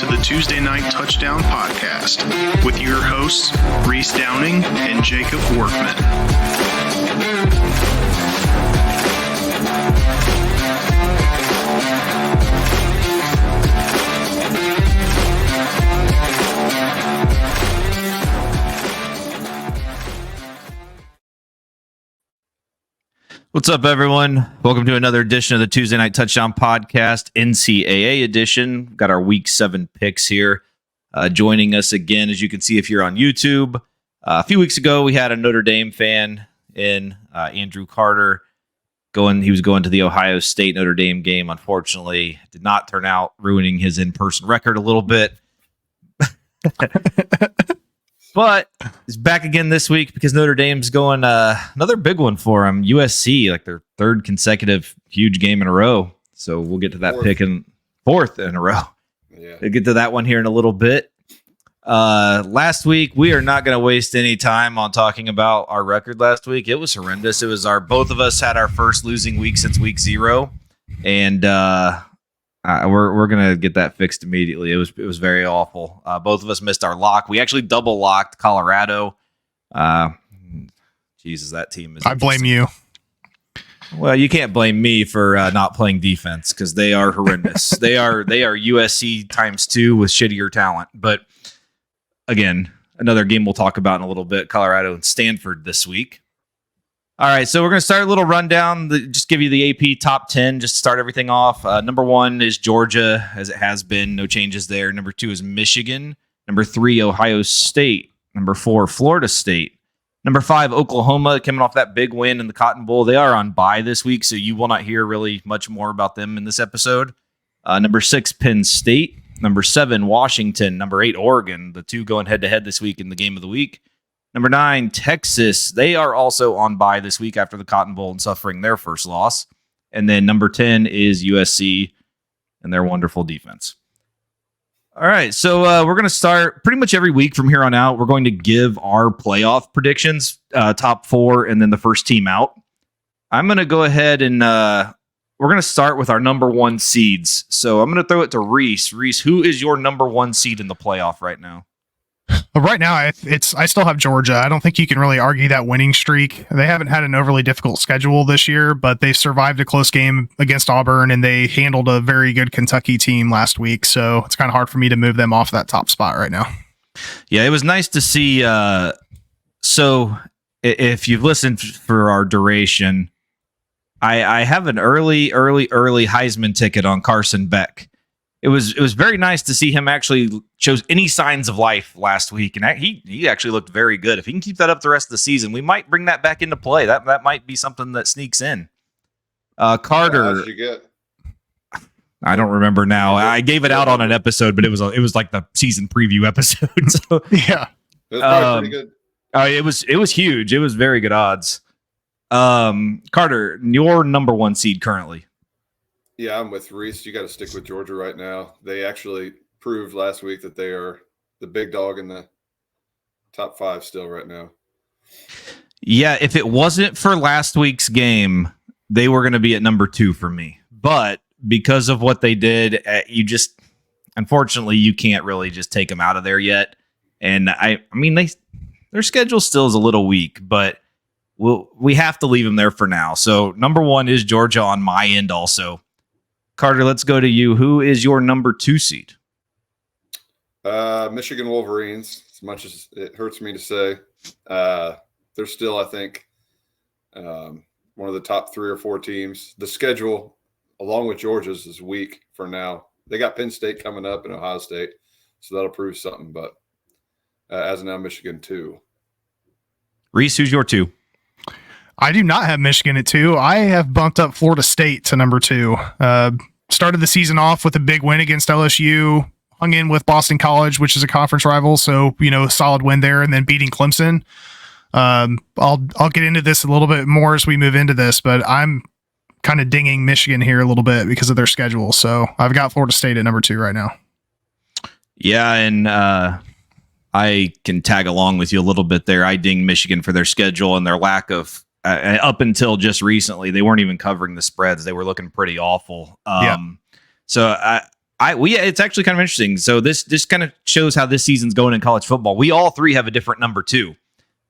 to the Tuesday Night Touchdown Podcast with your hosts, Reese Downing and Jacob Workman. What's up, everyone? Welcome to another edition of the Tuesday Night Touchdown Podcast, NCAA edition. Got our Week 7 picks here. Joining us again, as you can see if you're on YouTube. A few weeks ago, we had a Notre Dame fan in, Andrew Carter. He was going to the Ohio State Notre Dame game. Unfortunately, it did not turn out, ruining his in-person record a little bit. But he's back again this week because Notre Dame's going another big one for him. USC, like their third consecutive huge game in a row. So we'll get to that pick in fourth in a row. Yeah. We'll get to that one here in a little bit. Last week, we are not going to waste any time on talking about our record last week. It was horrendous. It was both of us had our first losing week since week 0. And we're gonna get that fixed immediately. It was very awful. Both of us missed our lock. We actually double locked Colorado. Jesus, that team is. I blame you. Well, you can't blame me for not playing defense because they are horrendous. They are USC ×2 with shittier talent. But again, another game we'll talk about in a little bit. Colorado and Stanford this week. All right, so we're going to start a little rundown, just give you the AP top 10, just to start everything off. Number 1 is Georgia, as it has been. No changes there. Number 2 is Michigan. Number 3, Ohio State. Number 4, Florida State. Number 5, Oklahoma, coming off that big win in the Cotton Bowl. They are on bye this week, so you will not hear really much more about them in this episode. Number 6, Penn State. Number 7, Washington. Number 8, Oregon. The two going head-to-head this week in the game of the week. Number 9, Texas. They are also on bye this week after the Cotton Bowl and suffering their first loss. And then number 10 is USC and their wonderful defense. All right, so we're going to start pretty much every week from here on out. We're going to give our playoff predictions, top 4, and then the first team out. I'm going to go ahead and we're going to start with our number 1 seeds. So I'm going to throw it to Reese. Reese, who is your number 1 seed in the playoff right now? Right now, I still have Georgia. I don't think you can really argue that winning streak. They haven't had an overly difficult schedule this year, but they've survived a close game against Auburn, and they handled a very good Kentucky team last week. So it's kind of hard for me to move them off that top spot right now. Yeah, it was nice to see. So if you've listened for our duration, I have an early Heisman ticket on Carson Beck. It was very nice to see him actually shows any signs of life last week, and he actually looked very good. If he can keep that up the rest of the season, we might bring that back into play. That might be something that sneaks in. Carter, how did you get? I don't remember now. I gave it out on an episode, but it was like the season preview episode. So yeah, It was probably pretty good. It was huge. It was very good odds. Carter, your number 1 seed currently. Yeah, I'm with Reese. You got to stick with Georgia right now. They actually proved last week that they are the big dog in the top 5 still right now. Yeah, if it wasn't for last week's game, they were going to be at number 2 for me. But because of what they did, unfortunately, you can't really just take them out of there yet. And I mean, their schedule still is a little weak, but we have to leave them there for now. So number 1 is Georgia on my end also. Carter, let's go to you. Who is your number 2 seed? Michigan Wolverines, as much as it hurts me to say. They're still, I think, one of the top 3 or 4 teams. The schedule, along with Georgia's, is weak for now. They got Penn State coming up and Ohio State, so that'll prove something. But as of now, Michigan 2. Reese, who's your 2? I do not have Michigan at 2. I have bumped up Florida State to number 2. Started the season off with a big win against LSU, hung in with Boston College, which is a conference rival. So, solid win there, and then beating Clemson. I'll get into this a little bit more as we move into this, but I'm kind of dinging Michigan here a little bit because of their schedule. So I've got Florida State at number 2 right now. Yeah. And, I can tag along with you a little bit there. I ding Michigan for their schedule and their lack of, up until just recently, they weren't even covering the spreads. They were looking pretty awful. So It's actually kind of interesting. So this kind of shows how this season's going in college football. We all three have a different number 2.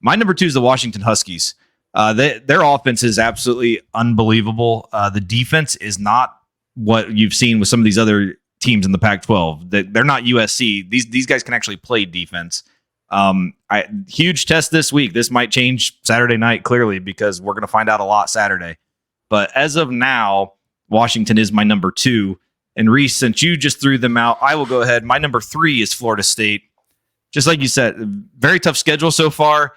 My number 2 is the Washington Huskies. Their offense is absolutely unbelievable. The defense is not what you've seen with some of these other teams in the Pac-12. They're not USC. These guys can actually play defense. Huge test this week. This might change Saturday night, clearly, because we're going to find out a lot Saturday. But as of now, Washington is my number 2. And Reese, since you just threw them out, I will go ahead. My number 3 is Florida State. Just like you said, very tough schedule so far.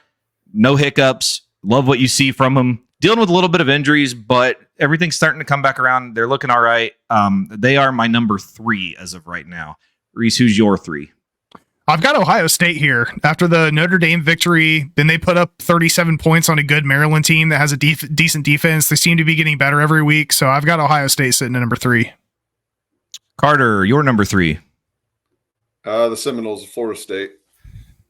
No hiccups. Love what you see from them. Dealing with a little bit of injuries, but everything's starting to come back around. They're looking all right. They are my number 3 as of right now. Reese, who's your 3? I've got Ohio State here. After the Notre Dame victory, then they put up 37 points on a good Maryland team that has a decent defense. They seem to be getting better every week, so I've got Ohio State sitting at number 3. Carter, your number 3. The Seminoles of Florida State.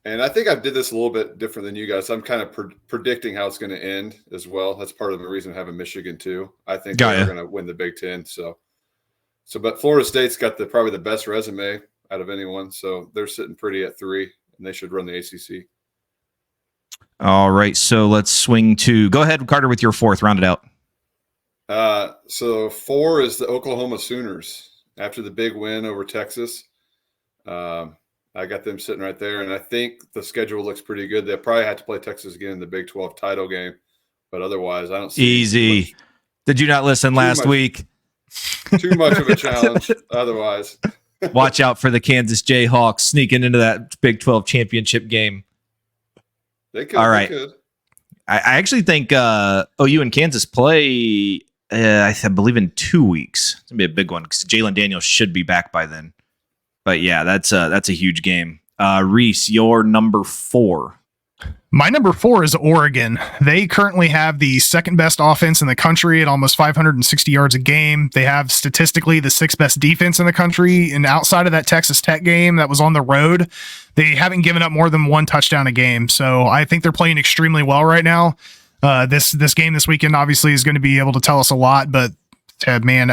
And I think I did this a little bit different than you guys. I'm kind of predicting how it's going to end as well. That's part of the reason having Michigan too. I think they're going to win the Big Ten. But Florida State's got probably the best resume out of anyone. So they're sitting pretty at 3, and they should run the ACC. All right. So let's swing to, go ahead, Carter, with your 4th. Round it out. So 4 is the Oklahoma Sooners after the big win over Texas. I got them sitting right there, and I think the schedule looks pretty good. They'll probably have to play Texas again in the Big 12 title game, but otherwise, I don't see easy. Did you not listen last week? Too much of a challenge. Otherwise, watch out for the Kansas Jayhawks sneaking into that Big 12 championship game. They could. All right. They could. I actually think OU and Kansas play. I believe in 2 weeks. It's gonna be a big one because Jalen Daniels should be back by then. But yeah, that's a huge game. Reese, your number 4. My number 4 is Oregon. They currently have the second best offense in the country at almost 560 yards a game. They have statistically the 6th best defense in the country. And outside of that Texas Tech game that was on the road, they haven't given up more than 1 touchdown a game. So I think they're playing extremely well right now. This game this weekend obviously is going to be able to tell us a lot, but man,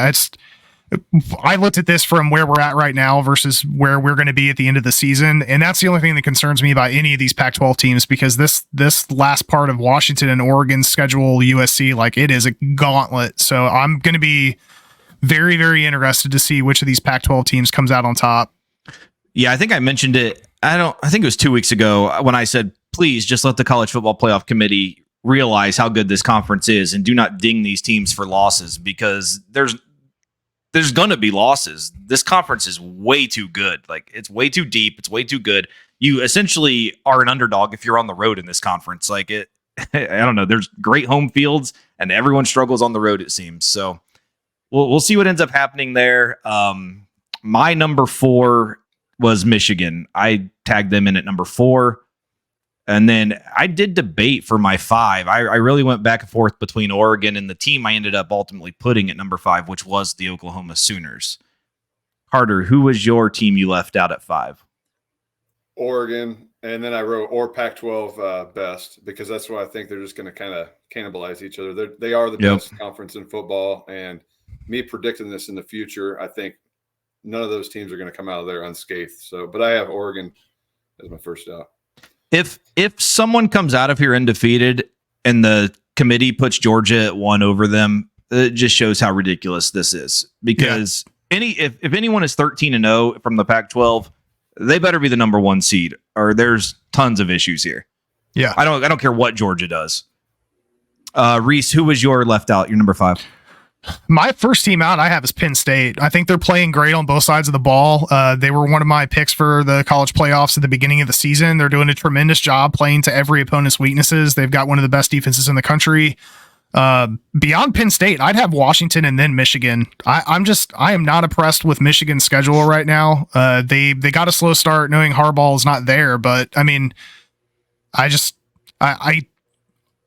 I looked at this from where we're at right now versus where we're going to be at the end of the season. And that's the only thing that concerns me about any of these Pac-12 teams, because this last part of Washington and Oregon's schedule, USC, like it is a gauntlet. So I'm going to be very, very interested to see which of these Pac-12 teams comes out on top. Yeah, I think I mentioned it. I think it was 2 weeks ago when I said, please just let the College Football Playoff Committee realize how good this conference is and do not ding these teams for losses, because there's going to be losses. This conference is way too good. Like, it's way too deep. It's way too good. You essentially are an underdog if you're on the road in this conference. Like, I don't know. There's great home fields, and everyone struggles on the road, it seems. So we'll see what ends up happening there. My number 4 was Michigan. I tagged them in at number 4. And then I did debate for my 5. I really went back and forth between Oregon and the team I ended up ultimately putting at number 5, which was the Oklahoma Sooners. Carter, who was your team you left out at 5? Oregon, and then I wrote or Pac-12 best, because that's what I think they're just going to kind of cannibalize each other. They are the best conference in football, and me predicting this in the future, I think none of those teams are going to come out of there unscathed. So, but I have Oregon as my first out. If someone comes out of here undefeated and the committee puts Georgia at 1 over them, it just shows how ridiculous this is. Because if anyone is 13-0 from the Pac-12, they better be the number 1 seed, or there's tons of issues here. Yeah, I don't care what Georgia does. Reese, who was your left out? Your number 5. My first team out I have is Penn State. I think they're playing great on both sides of the ball. They were one of my picks for the college playoffs at the beginning of the season. They're doing a tremendous job playing to every opponent's weaknesses. They've got one of the best defenses in the country. Beyond Penn State, I'd have Washington and then Michigan. I am not impressed with Michigan's schedule right now. They got a slow start knowing Harbaugh is not there, but I mean,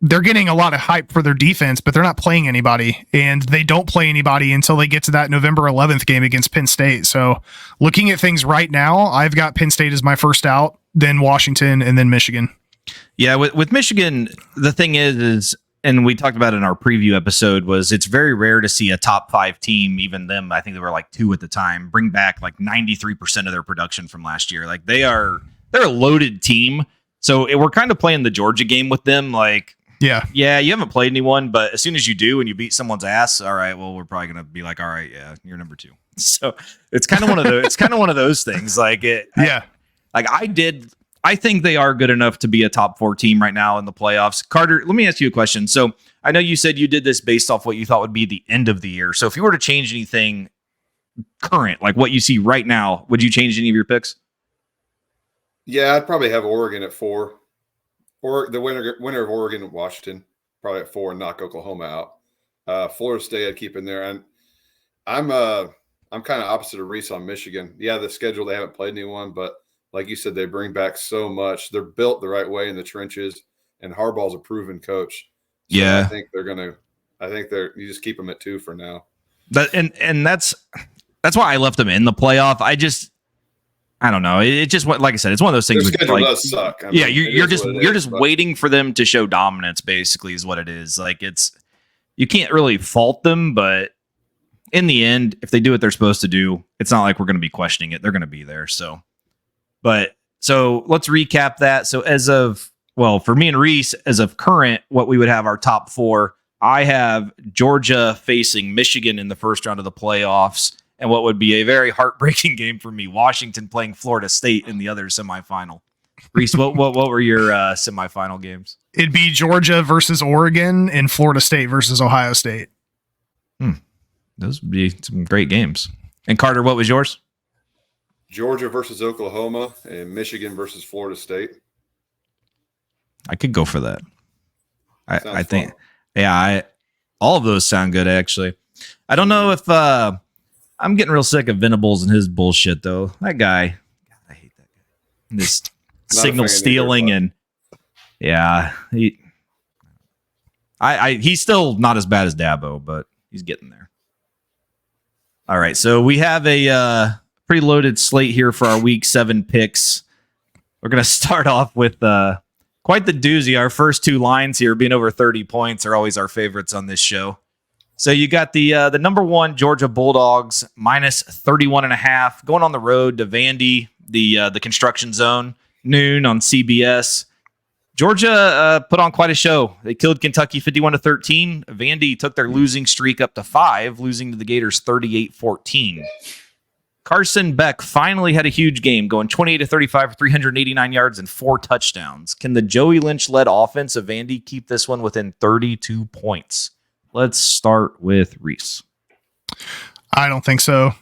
they're getting a lot of hype for their defense, but they're not playing anybody, and they don't play anybody until they get to that November 11th game against Penn State. So looking at things right now, I've got Penn State as my first out, then Washington, and then Michigan. Yeah, with Michigan, the thing is and we talked about it in our preview episode, was it's very rare to see a top 5 team, even them, I think they were like 2 at the time, bring back like 93% of their production from last year. Like they're a loaded team. So we're kind of playing the Georgia game with them. Like, yeah, you haven't played anyone, but as soon as you do and you beat someone's ass, all right, well, we're probably going to be like, all right, yeah, you're number 2. So it's kind of one of those, things. Like I think they are good enough to be a top 4 team right now in the playoffs. Carter, let me ask you a question. So I know you said you did this based off what you thought would be the end of the year. So if you were to change anything current, like what you see right now, would you change any of your picks? Yeah, I'd probably have Oregon at 4, or the winner of Oregon and Washington probably at 4 and knock Oklahoma out. Florida State I'd keep in there, and I'm kind of opposite of Reese on Michigan. Yeah, the schedule, they haven't played anyone, but like you said, they bring back so much. They're built the right way in the trenches, and Harbaugh's a proven coach. So yeah, I think you just keep them at 2 for now. And that's why I left them in the playoff. I don't know. It just, like I said, it's one of those things. Their schedule does suck. You're just waiting for them to show dominance. Basically, is what it is. Like you can't really fault them, but in the end, if they do what they're supposed to do, it's not like we're going to be questioning it. They're going to be there. So let's recap that. So for me and Reese, as of current, what we would have our top 4. I have Georgia facing Michigan in the first round of the playoffs. And what would be a very heartbreaking game for me, Washington playing Florida State in the other semifinal. Reese, what were your semifinal games? It'd be Georgia versus Oregon and Florida State versus Ohio State. Those would be some great games. And Carter, what was yours? Georgia versus Oklahoma and Michigan versus Florida State. I could go for that. I think, all of those sound good, actually. I don't know if I'm getting real sick of Venables and his bullshit, though. That guy, God, I hate that guy. This signal stealing he's still not as bad as Dabo, but he's getting there. All right, so we have a pretty loaded slate here for our Week 7 picks. We're going to start off with quite the doozy. Our first 2 lines here, being over 30 points, are always our favorites on this show. So you got the number 1 Georgia Bulldogs minus 31.5 going on the road to Vandy, the construction zone, noon on CBS. Georgia put on quite a show. They killed Kentucky 51-13. Vandy took their losing streak up to 5, losing to the Gators 38-14. Carson Beck finally had a huge game, going 28-35 for 389 yards and 4 touchdowns. Can the Joey Lynch-led offense of Vandy keep this one within 32 points? Let's start with Reese. I don't think so.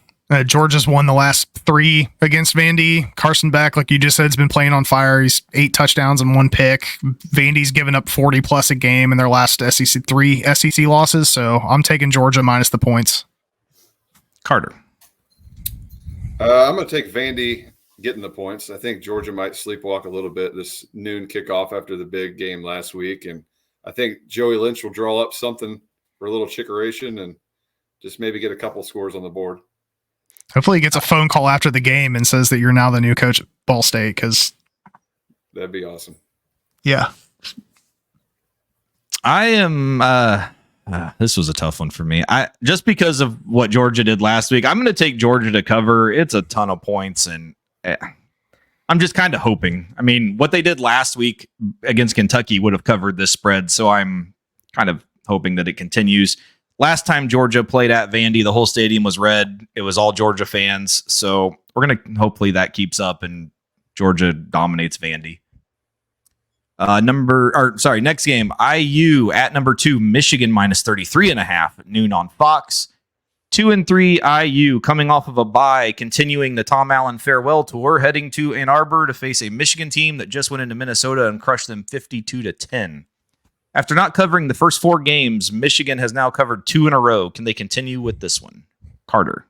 Georgia's won the last 3 against Vandy. Carson Beck, like you just said, has been playing on fire. He's 8 touchdowns and 1 pick. Vandy's given up 40 plus a game in their last 3 SEC losses. So I'm taking Georgia minus the points. Carter. I'm going to take Vandy getting the points. I think Georgia might sleepwalk a little bit this noon kickoff after the big game last week. And I think Joey Lynch will draw up something for a little chickeration and just maybe get a couple scores on the board. Hopefully he gets a phone call after the game and says that you're now the new coach at Ball State, because that'd be awesome. Yeah. I am this was a tough one for me. Just because of what Georgia did last week, I'm going to take Georgia to cover. It's a ton of points, and I'm just kind of hoping. I mean, what they did last week against Kentucky would have covered this spread, so I'm kind of hoping that it continues. Last time Georgia played at Vandy, the whole stadium was red. It was all Georgia fans. So we're going to hopefully that keeps up and Georgia dominates Vandy. Next game, IU at number 2, Michigan minus 33.5 at noon on Fox. 2-3 IU coming off of a bye, continuing the Tom Allen farewell tour, heading to Ann Arbor to face a Michigan team that just went into Minnesota and crushed them 52-10. After not covering the first 4 games, Michigan has now covered 2 in a row. Can they continue with this one? Carter.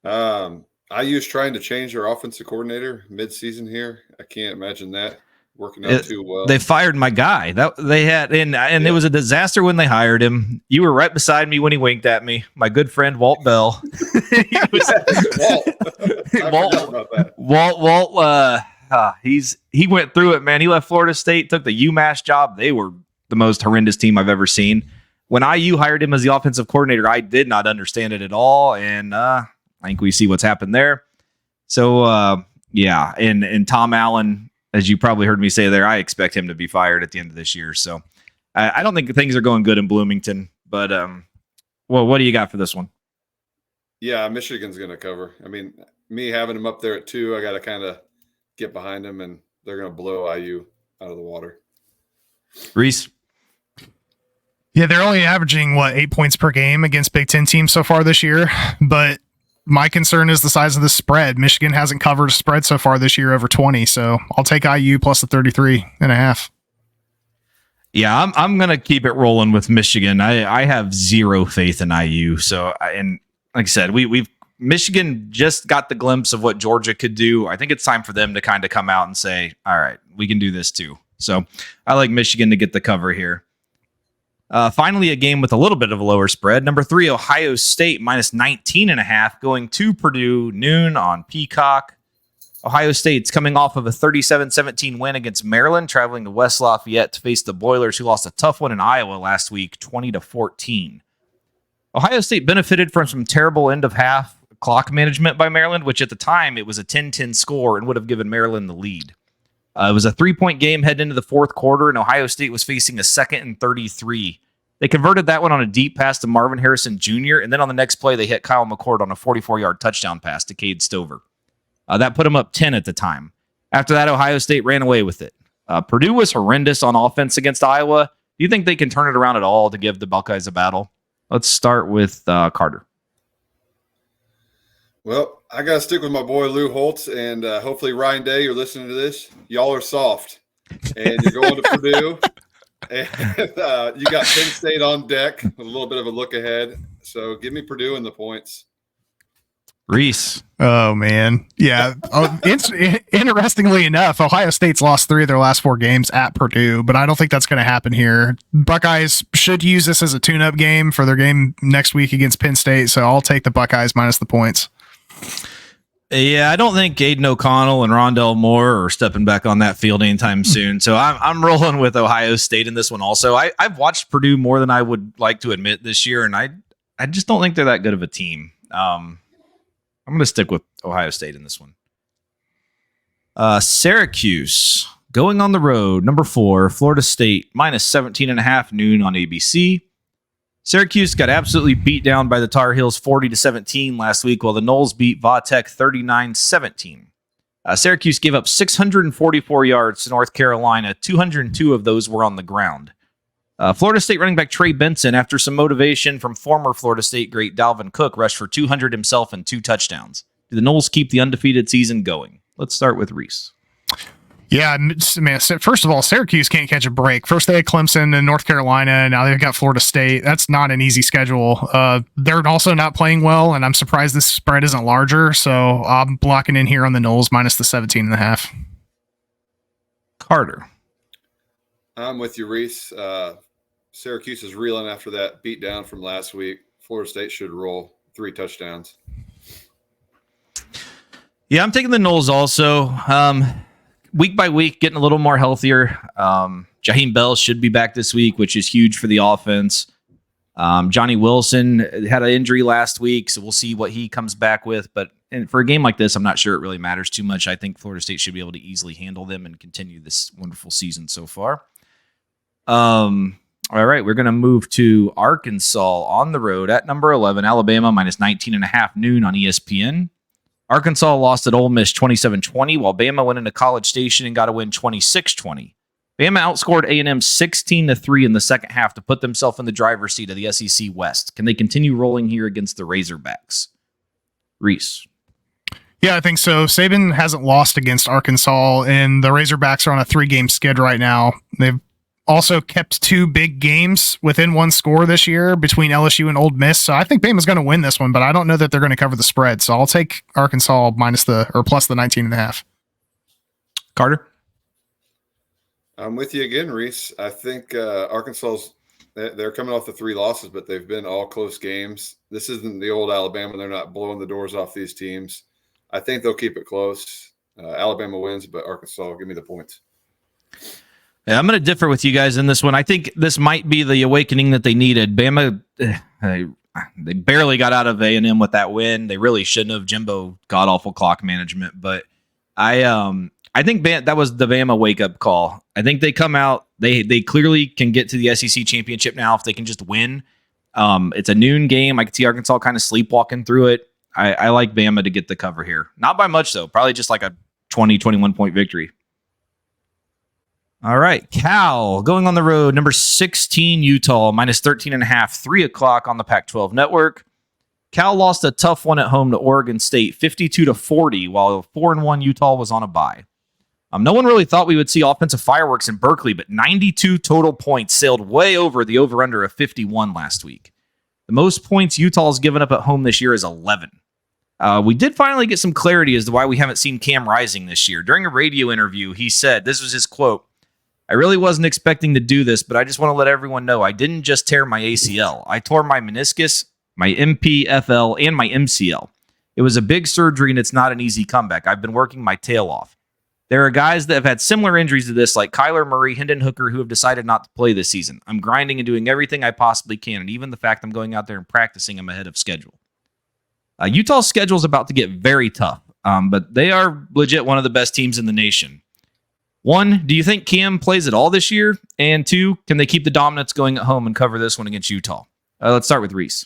IU's trying to change their offensive coordinator mid-season here. I can't imagine that working out too well. They fired my guy. That they had, and It was a disaster when they hired him. You were right beside me when he winked at me. My good friend Walt Bell. Walt. He went through it, man. He left Florida State, took the UMass job. They were the most horrendous team I've ever seen. When IU hired him as the offensive coordinator, I did not understand it at all, and I think we see what's happened there. So, yeah, and Tom Allen, as you probably heard me say there, I expect him to be fired at the end of this year. So I don't think things are going good in Bloomington, but well, what do you got for this one? Yeah, Michigan's going to cover. I mean, me having them up there at 2, I got to kind of get behind them, and they're going to blow IU out of the water. Reese? Yeah, they're only averaging, 8 points per game against Big Ten teams so far this year. But my concern is the size of the spread. Michigan hasn't covered a spread so far this year over 20, so I'll take IU plus the 33.5. Yeah, I'm going to keep it rolling with Michigan. I have zero faith in IU. So, and like I said, we've Michigan just got the glimpse of what Georgia could do. I think it's time for them to kind of come out and say, all right, we can do this too. So I like Michigan to get the cover here. Finally, a game with a little bit of a lower spread. Number 3, Ohio State minus 19.5 going to Purdue noon on Peacock. Ohio State's coming off of a 37-17 win against Maryland, traveling to West Lafayette to face the Boilers, who lost a tough one in Iowa last week, 20-14. Ohio State benefited from some terrible end-of-half clock management by Maryland, which at the time it was a 10-10 score and would have given Maryland the lead. It was a 3-point game heading into the fourth quarter, and Ohio State was facing a 2nd and 33. They converted that one on a deep pass to Marvin Harrison Jr., and then on the next play, they hit Kyle McCord on a 44-yard touchdown pass to Cade Stover. That put them up 10 at the time. After that, Ohio State ran away with it. Purdue was horrendous on offense against Iowa. Do you think they can turn it around at all to give the Buckeyes a battle? Let's start with Carter. Well, I got to stick with my boy Lou Holtz, and hopefully, Ryan Day, you're listening to this. Y'all are soft, and you're going to Purdue. And you got Penn State on deck, a little bit of a look ahead. So give me Purdue and the points. Reese. Oh, man. Yeah. Interestingly enough, Ohio State's lost 3 of their last 4 games at Purdue, but I don't think that's going to happen here. Buckeyes should use this as a tune-up game for their game next week against Penn State, so I'll take the Buckeyes minus the points. Yeah, I don't think Aiden O'Connell and Rondell Moore are stepping back on that field anytime soon. So I'm rolling with Ohio State in this one also. I've watched Purdue more than I would like to admit this year, and I just don't think they're that good of a team. I'm going to stick with Ohio State in this one. Syracuse going on the road. Number 4, Florida State minus 17.5 noon on ABC. Syracuse got absolutely beat down by the Tar Heels 40-17 last week, while the Noles beat Vatech 39-17. Syracuse gave up 644 yards to North Carolina. 202 of those were on the ground. Florida State running back Trey Benson, after some motivation from former Florida State great Dalvin Cook, rushed for 200 himself and 2 touchdowns. Do the Noles keep the undefeated season going? Let's start with Reese. Yeah, man, first of all, Syracuse can't catch a break. First they had Clemson and North Carolina, and now they've got Florida State. That's not an easy schedule. They're also not playing well, and I'm surprised this spread isn't larger, so I'm blocking in here on the Noles minus the 17.5. Carter. I'm with you, Reese. Syracuse is reeling after that beat down from last week. Florida State should roll 3 touchdowns. Yeah, I'm taking the Noles also. Week by week, getting a little more healthier. Jaheim Bell should be back this week, which is huge for the offense. Johnny Wilson had an injury last week, so we'll see what he comes back with. But for a game like this, I'm not sure it really matters too much. I think Florida State should be able to easily handle them and continue this wonderful season so far. All right, we're going to move to Arkansas on the road at number 11, Alabama minus 19.5 noon on ESPN. Arkansas lost at Ole Miss 27-20, while Bama went into College Station and got a win 26-20. Bama outscored A&M 16-3 in the second half to put themselves in the driver's seat of the SEC West. Can they continue rolling here against the Razorbacks? Reese. Yeah, I think so. Saban hasn't lost against Arkansas, and the Razorbacks are on a 3-game skid right now. They've also kept 2 big games within 1 score this year between LSU and Ole Miss. So I think Bama's going to win this one, but I don't know that they're going to cover the spread. So I'll take Arkansas plus the 19.5. Carter? I'm with you again, Reese. I think Arkansas's they're coming off the 3 losses, but they've been all close games. This isn't the old Alabama. They're not blowing the doors off these teams. I think they'll keep it close. Alabama wins, but Arkansas, give me the points. Yeah, I'm going to differ with you guys in this one. I think this might be the awakening that they needed. Bama, they barely got out of A&M with that win. They really shouldn't have. Jimbo god awful clock management, but I think that was the Bama wake up call. I think they come out. They clearly can get to the SEC championship now if they can just win. It's a noon game. I could see Arkansas kind of sleepwalking through it. I like Bama to get the cover here. Not by much though. Probably just like a 20, 21 point victory. All right, Cal going on the road, number 16 Utah, minus 13.5, 3 o'clock on the Pac-12 network. Cal lost a tough one at home to Oregon State, 52-40, while 4-1 Utah was on a bye. No one really thought we would see offensive fireworks in Berkeley, but 92 total points sailed way over the over-under of 51 last week. The most points Utah's given up at home this year is 11. We did finally get some clarity as to why we haven't seen Cam Rising this year. During a radio interview, he said, this was his quote, "I really wasn't expecting to do this, but I just want to let everyone know I didn't just tear my ACL. I tore my meniscus, my MPFL, and my MCL. It was a big surgery, and it's not an easy comeback. I've been working my tail off. There are guys that have had similar injuries to this, like Kyler Murray, Hendon Hooker, who have decided not to play this season. I'm grinding and doing everything I possibly can, and even the fact I'm going out there and practicing, I'm ahead of schedule." Utah's schedule is about to get very tough, but they are legit one of the best teams in the nation. 1, do you think Cam plays at all this year? And 2, can they keep the dominance going at home and cover this one against Utah? Let's start with Reese.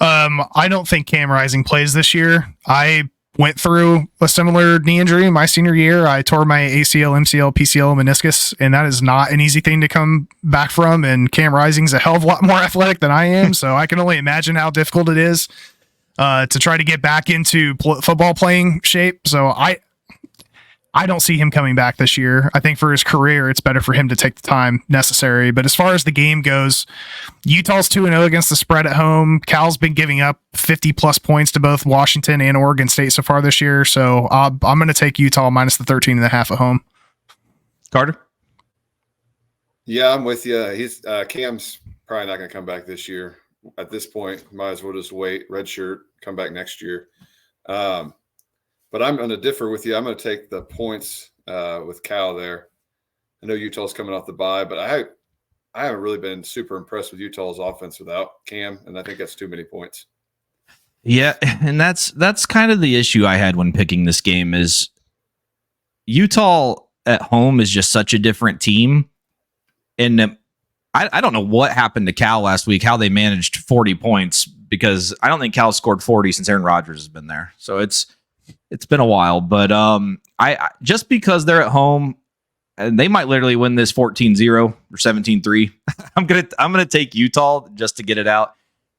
I don't think Cam Rising plays this year. I went through a similar knee injury my senior year. I tore my ACL, MCL, PCL, meniscus, and that is not an easy thing to come back from. And Cam Rising's a hell of a lot more athletic than I am, so I can only imagine how difficult it is to try to get back into football playing shape. So I don't see him coming back this year. I think for his career, it's better for him to take the time necessary. But as far as the game goes, Utah's 2-0 against the spread at home. Cal's been giving up 50-plus points to both Washington and Oregon State so far this year. So I'm going to take Utah minus the 13.5 at home. Carter? Yeah, I'm with you. Cam's probably not going to come back this year. At this point, might as well just wait, redshirt, come back next year. But I'm going to differ with you. I'm going to take the points with Cal there. I know Utah's coming off the bye, but I haven't really been super impressed with Utah's offense without Cam, and I think that's too many points. Yeah, and that's kind of the issue I had when picking this game is Utah at home is just such a different team. And I don't know what happened to Cal last week, how they managed 40 points, because I don't think Cal scored 40 since Aaron Rodgers has been there. So it's been a while, but I just because they're at home, and they might literally win this 14-0 or 17-3. I'm gonna take Utah just to get it out.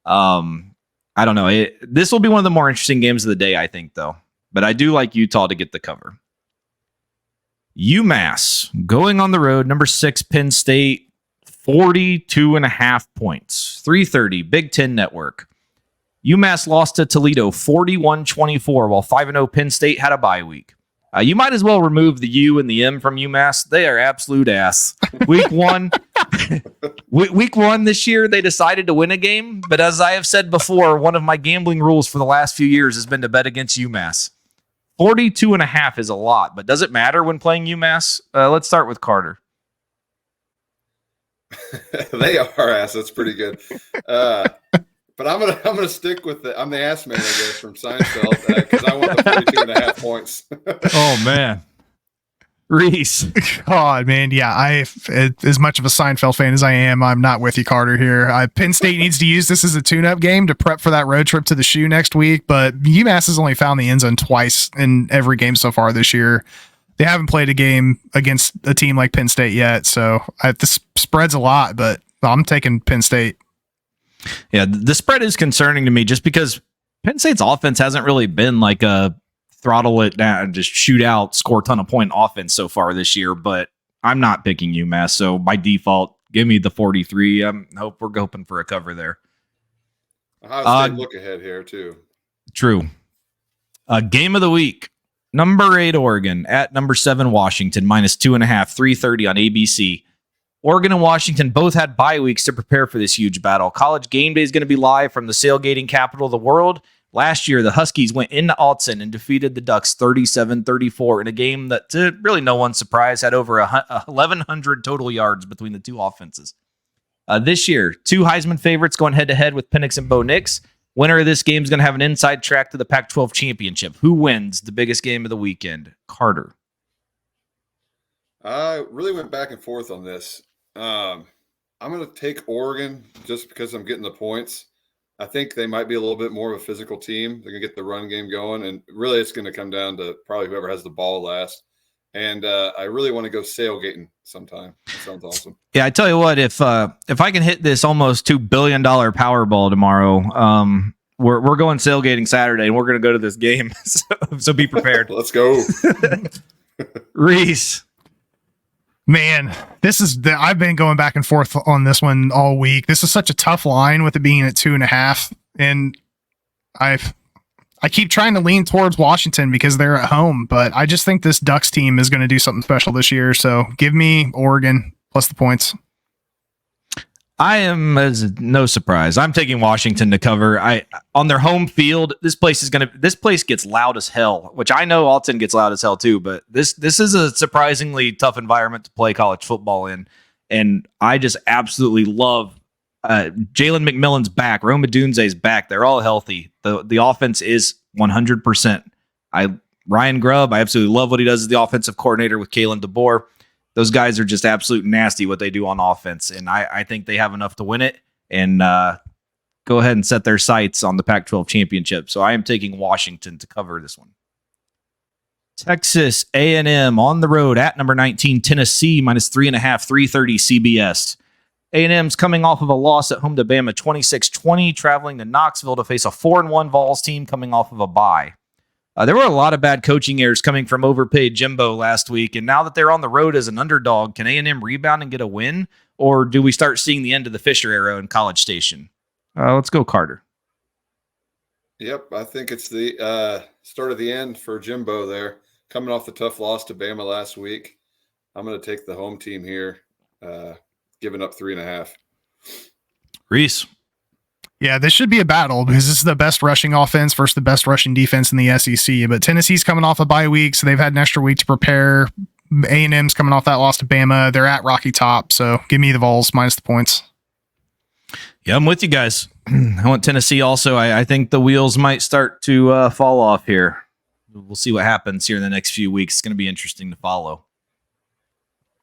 I don't know. This will be one of the more interesting games of the day, I think, though. But I do like Utah to get the cover. UMass going on the road, number 6 Penn State, 42.5 points, 3:30 Big Ten Network. UMass lost to Toledo 41-24, while 5-0 Penn State had a bye week. You might as well remove the U and the M from UMass. They are absolute ass. Week 1 this year, they decided to win a game. But as I have said before, one of my gambling rules for the last few years has been to bet against UMass. 42.5 is a lot, but does it matter when playing UMass? Let's start with Carter. They are ass. That's pretty good. But I'm gonna stick with I'm the ass man, I guess, from Seinfeld, because I want the 42.5 points. Oh man, Reese. God, man, yeah. As much of a Seinfeld fan as I am, I'm not with you, Carter. Here, Penn State needs to use this as a tune-up game to prep for that road trip to the Shoe next week. But UMass has only found the end zone twice in every game so far this year. They haven't played a game against a team like Penn State yet, so the spread's a lot. But I'm taking Penn State. Yeah, the spread is concerning to me just because Penn State's offense hasn't really been like a throttle it down, just shoot out, score a ton of point offense so far this year. But I'm not picking UMass, so by default, give me the 43. I hope we're hoping for a cover there. Ohio State look ahead here too. True. Game of the week: number 8 Oregon at number 7 Washington, minus 2.5, 3:30 on ABC. Oregon and Washington both had bye weeks to prepare for this huge battle. College game day is going to be live from the sailgating capital of the world, Last year, the Huskies went into Alton and defeated the Ducks 37-34 in a game that, to really no one's surprise, had over 1,100 total yards between the two offenses. This year, two Heisman favorites going head-to-head with Penix and Bo Nix. Winner of this game is going to have an inside track to the Pac-12 championship. Who wins the biggest game of the weekend? Carter. I really went back and forth on this. I'm going to take Oregon just because I'm getting the points. I think they might be a little bit more of a physical team. They're going to get the run game going, and really it's going to come down to probably whoever has the ball last. And I really want to go sailgating sometime. That sounds awesome. Yeah, I tell you what, if I can hit this almost $2 billion Powerball tomorrow, we're going sailgating Saturday, and we're going to go to this game. so be prepared. Let's go. Reese. Man, I've been going back and forth on this one all week. This is such a tough line with it being at 2.5. And I keep trying to lean towards Washington because they're at home, but I just think this Ducks team is going to do something special this year. So give me Oregon plus the points. I am, as no surprise, I'm taking Washington to cover. On their home field, this place gets loud as hell, which I know Alton gets loud as hell too, but this is a surprisingly tough environment to play college football in. And I just absolutely love Jalen McMillan's back. Rome Odunze's back. They're all healthy. The offense is 100%. Ryan Grubb, I absolutely love what he does as the offensive coordinator with Kalen DeBoer. Those guys are just absolute nasty what they do on offense, and I think they have enough to win it and go ahead and set their sights on the Pac-12 championship. So I am taking Washington to cover this one. Texas A&M on the road at number 19, Tennessee, minus 3.5, 330 CBS. A&M's coming off of a loss at home to Bama 26-20, traveling to Knoxville to face a 4-1 Vols team coming off of a bye. There were a lot of bad coaching errors coming from overpaid Jimbo last week, and now that they're on the road as an underdog, can A&M rebound and get a win, or do we start seeing the end of the Fisher era in College Station? Let's go, Carter. Yep, I think it's the start of the end for Jimbo there. Coming off the tough loss to Bama last week, I'm going to take the home team here, giving up 3.5. Reese. Yeah, this should be a battle because this is the best rushing offense versus the best rushing defense in the SEC. But Tennessee's coming off a bye week, so they've had an extra week to prepare. A&M's coming off that loss to Bama. They're at Rocky Top, so give me the Vols minus the points. Yeah, I'm with you guys. I want Tennessee also. I think the wheels might start to fall off here. We'll see what happens here in the next few weeks. It's going to be interesting to follow.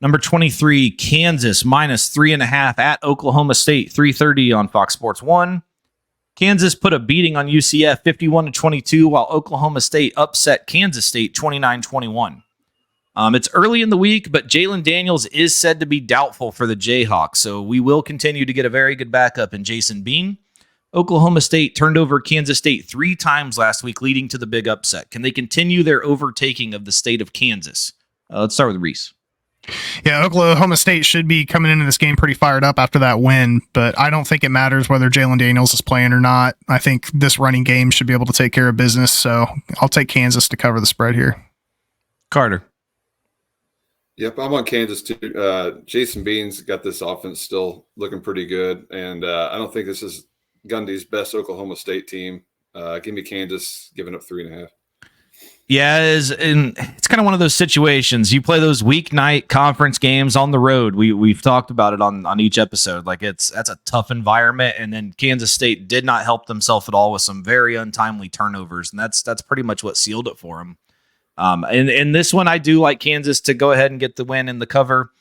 Number 23, Kansas, minus 3.5 at Oklahoma State, 3:30 on Fox Sports 1. Kansas put a beating on UCF 51-22, while Oklahoma State upset Kansas State 29-21. It's early in the week, but Jalen Daniels is said to be doubtful for the Jayhawks, so we will continue to get a very good backup in Jason Bean. Oklahoma State turned over Kansas State 3 times last week, leading to the big upset. Can they continue their overtaking of the state of Kansas? Let's start with Reese. Yeah, Oklahoma State should be coming into this game pretty fired up after that win, but I don't think it matters whether Jalen Daniels is playing or not. I think this running game should be able to take care of business, so I'll take Kansas to cover the spread here. Carter. Yep, I'm on Kansas too. Jason Bean's got this offense still looking pretty good, and I don't think this is Gundy's best Oklahoma State team. Give me Kansas, giving up 3.5. Yeah, it's kind of one of those situations. You play those weeknight conference games on the road. We've talked about it on each episode. Like that's a tough environment, and then Kansas State did not help themselves at all with some very untimely turnovers, and that's pretty much what sealed it for them. In this one, I do like Kansas to go ahead and get the win in the cover,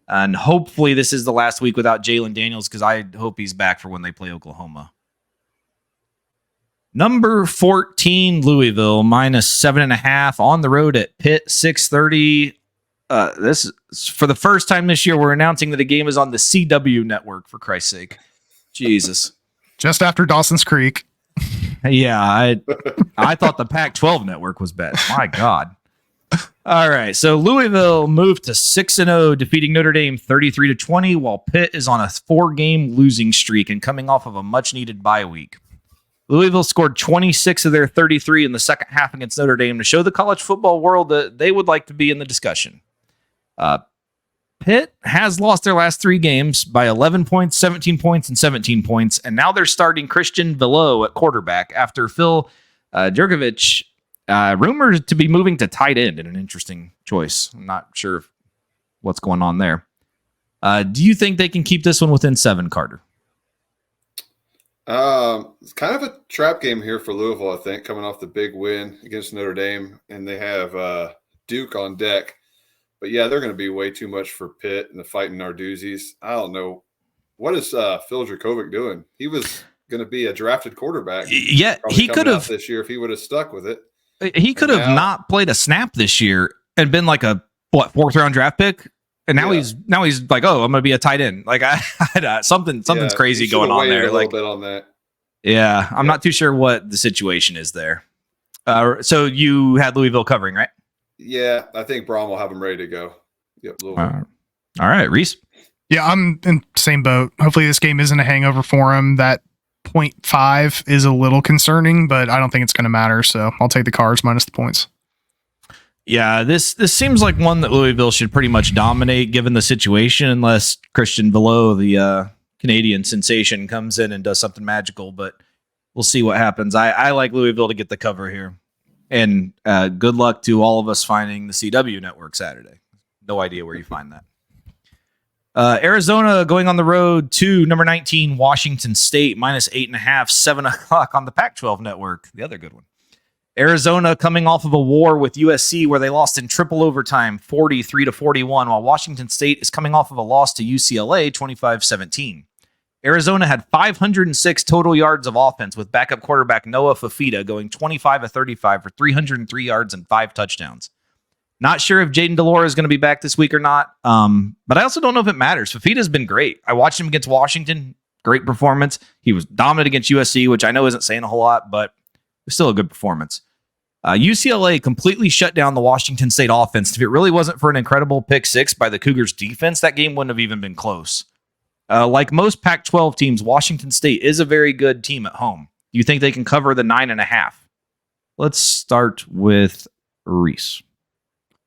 and hopefully this is the last week without Jalen Daniels because I hope he's back for when they play Oklahoma. Number 14, Louisville, minus 7.5 on the road at Pitt, 6:30. This is, for the first time this year, we're announcing that the game is on the CW network, for Christ's sake. Jesus. Just after Dawson's Creek. Yeah, I thought the Pac-12 network was bad. My God. All right, so Louisville moved to 6-0, defeating Notre Dame 33-20, while Pitt is on a 4-game losing streak and coming off of a much-needed bye week. Louisville scored 26 of their 33 in the second half against Notre Dame to show the college football world that they would like to be in the discussion. Pitt has lost their last 3 games by 11 points, 17 points, and 17 points, and now they're starting Christian Velo at quarterback after Phil Djokovic, rumored to be moving to tight end in an interesting choice. I'm not sure what's going on there. Do you think they can keep this one within 7, Carter? It's kind of a trap game here for Louisville, I think, coming off the big win against Notre Dame, and they have Duke on deck. But yeah, they're going to be way too much for Pitt and the fighting Narduzzi's. I don't know. What is Phil Dracovic doing? He was going to be a drafted quarterback. Yeah, he could have this year if he would have stuck with it. He could have not played a snap this year and been like a 4th round draft pick. And now he's like, oh, I'm going to be a tight end. Like something's crazy going on there. A little bit on that. Yeah, I'm not too sure what the situation is there. So you had Louisville covering, right? Yeah, I think Braun will have them ready to go. Yep. All right, Reese. Yeah, I'm in the same boat. Hopefully this game isn't a hangover for him. That 0.5 is a little concerning, but I don't think it's going to matter. So I'll take the Cards minus the points. Yeah, this seems like one that Louisville should pretty much dominate given the situation, unless Christian Below, the Canadian sensation, comes in and does something magical. But we'll see what happens. I like Louisville to get the cover here. And good luck to all of us finding the CW network Saturday. No idea where you find that. Arizona going on the road to number 19, Washington State, minus 8.5, 7 o'clock on the Pac-12 network. The other good one. Arizona coming off of a war with USC where they lost in triple overtime, 43-41, while Washington State is coming off of a loss to UCLA, 25-17. Arizona had 506 total yards of offense with backup quarterback Noah Fafita going 25-35 for 303 yards and 5 touchdowns. Not sure if Jaden Delora is going to be back this week or not, but I also don't know if it matters. Fafita's been great. I watched him against Washington. Great performance. He was dominant against USC, which I know isn't saying a whole lot, but it's still a good performance. UCLA completely shut down the Washington State offense. If it really wasn't for an incredible pick 6 by the Cougars defense, that game wouldn't have even been close. Like most Pac-12 teams, Washington State is a very good team at home. Do you think they can cover the 9.5? Let's start with Reese.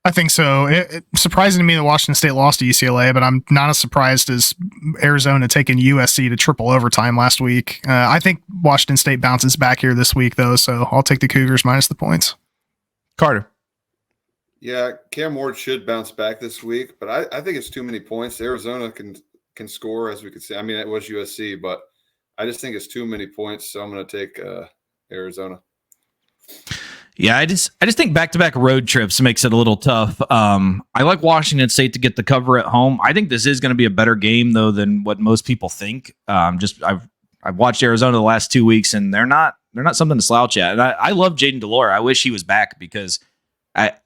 I think so. It's surprising to me that Washington State lost to UCLA, but I'm not as surprised as Arizona taking USC to triple overtime last week. I think Washington State bounces back here this week, though, so I'll take the Cougars minus the points. Carter. Yeah, Cam Ward should bounce back this week, but I think it's too many points. Arizona can score, as we could see. I mean, it was USC, but I just think it's too many points, so I'm going to take Arizona. Yeah, I just think back-to-back road trips makes it a little tough. I like Washington State to get the cover at home. I think this is going to be a better game though than what most people think. I've watched Arizona the last 2 weeks and they're not something to slouch at. And I love Jaden Delora. I wish he was back because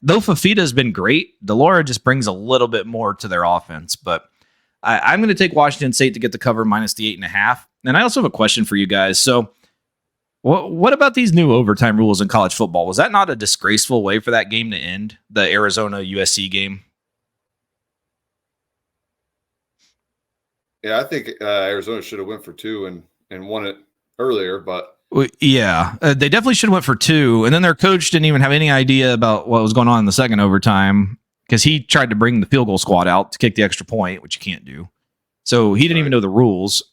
though Fafita has been great, Delora just brings a little bit more to their offense. But I'm going to take Washington State to get the cover minus the 8.5. And I also have a question for you guys. So what about these new overtime rules in college football? Was that not a disgraceful way for that game to end, the Arizona-USC game? Yeah, I think Arizona should have went for 2 and won it earlier, but yeah, they definitely should have went for 2. And then their coach didn't even have any idea about what was going on in the second overtime because he tried to bring the field goal squad out to kick the extra point, which you can't do. So he didn't even know the rules.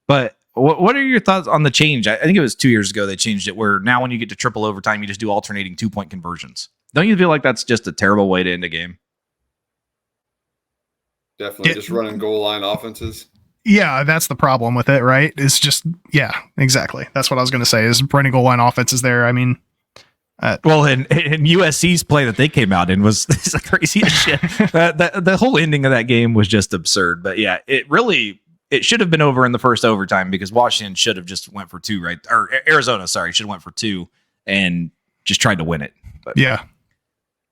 But what are your thoughts on the change? I think it was 2 years ago they changed it where now when you get to triple overtime, you just do alternating 2-point conversions. Don't you feel like that's just a terrible way to end a game? Definitely. Just running goal line offenses. Yeah, that's the problem with it, right? It's just, yeah, exactly. That's what I was going to say is running goal line offenses there. I mean, well, and USC's play that they came out in was crazy as shit. The whole ending of that game was just absurd. But yeah, it should have been over in the first overtime because Washington should have just went for 2, right? Or Arizona, sorry, should have went for 2 and just tried to win it. But yeah,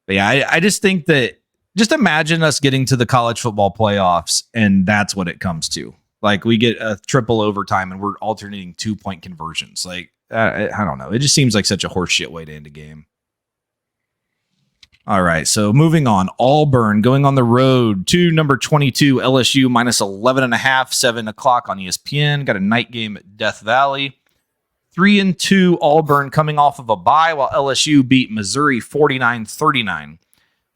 I just think that just imagine us getting to the college football playoffs and that's what it comes to. Like we get a triple overtime and we're alternating 2-point conversions. Like I don't know. It just seems like such a horseshit way to end a game. All right, so moving on. Auburn going on the road to number 22, LSU, minus 11.5, 7 o'clock on ESPN. Got a night game at Death Valley. 3-2 Auburn coming off of a bye, while LSU beat Missouri 49-39.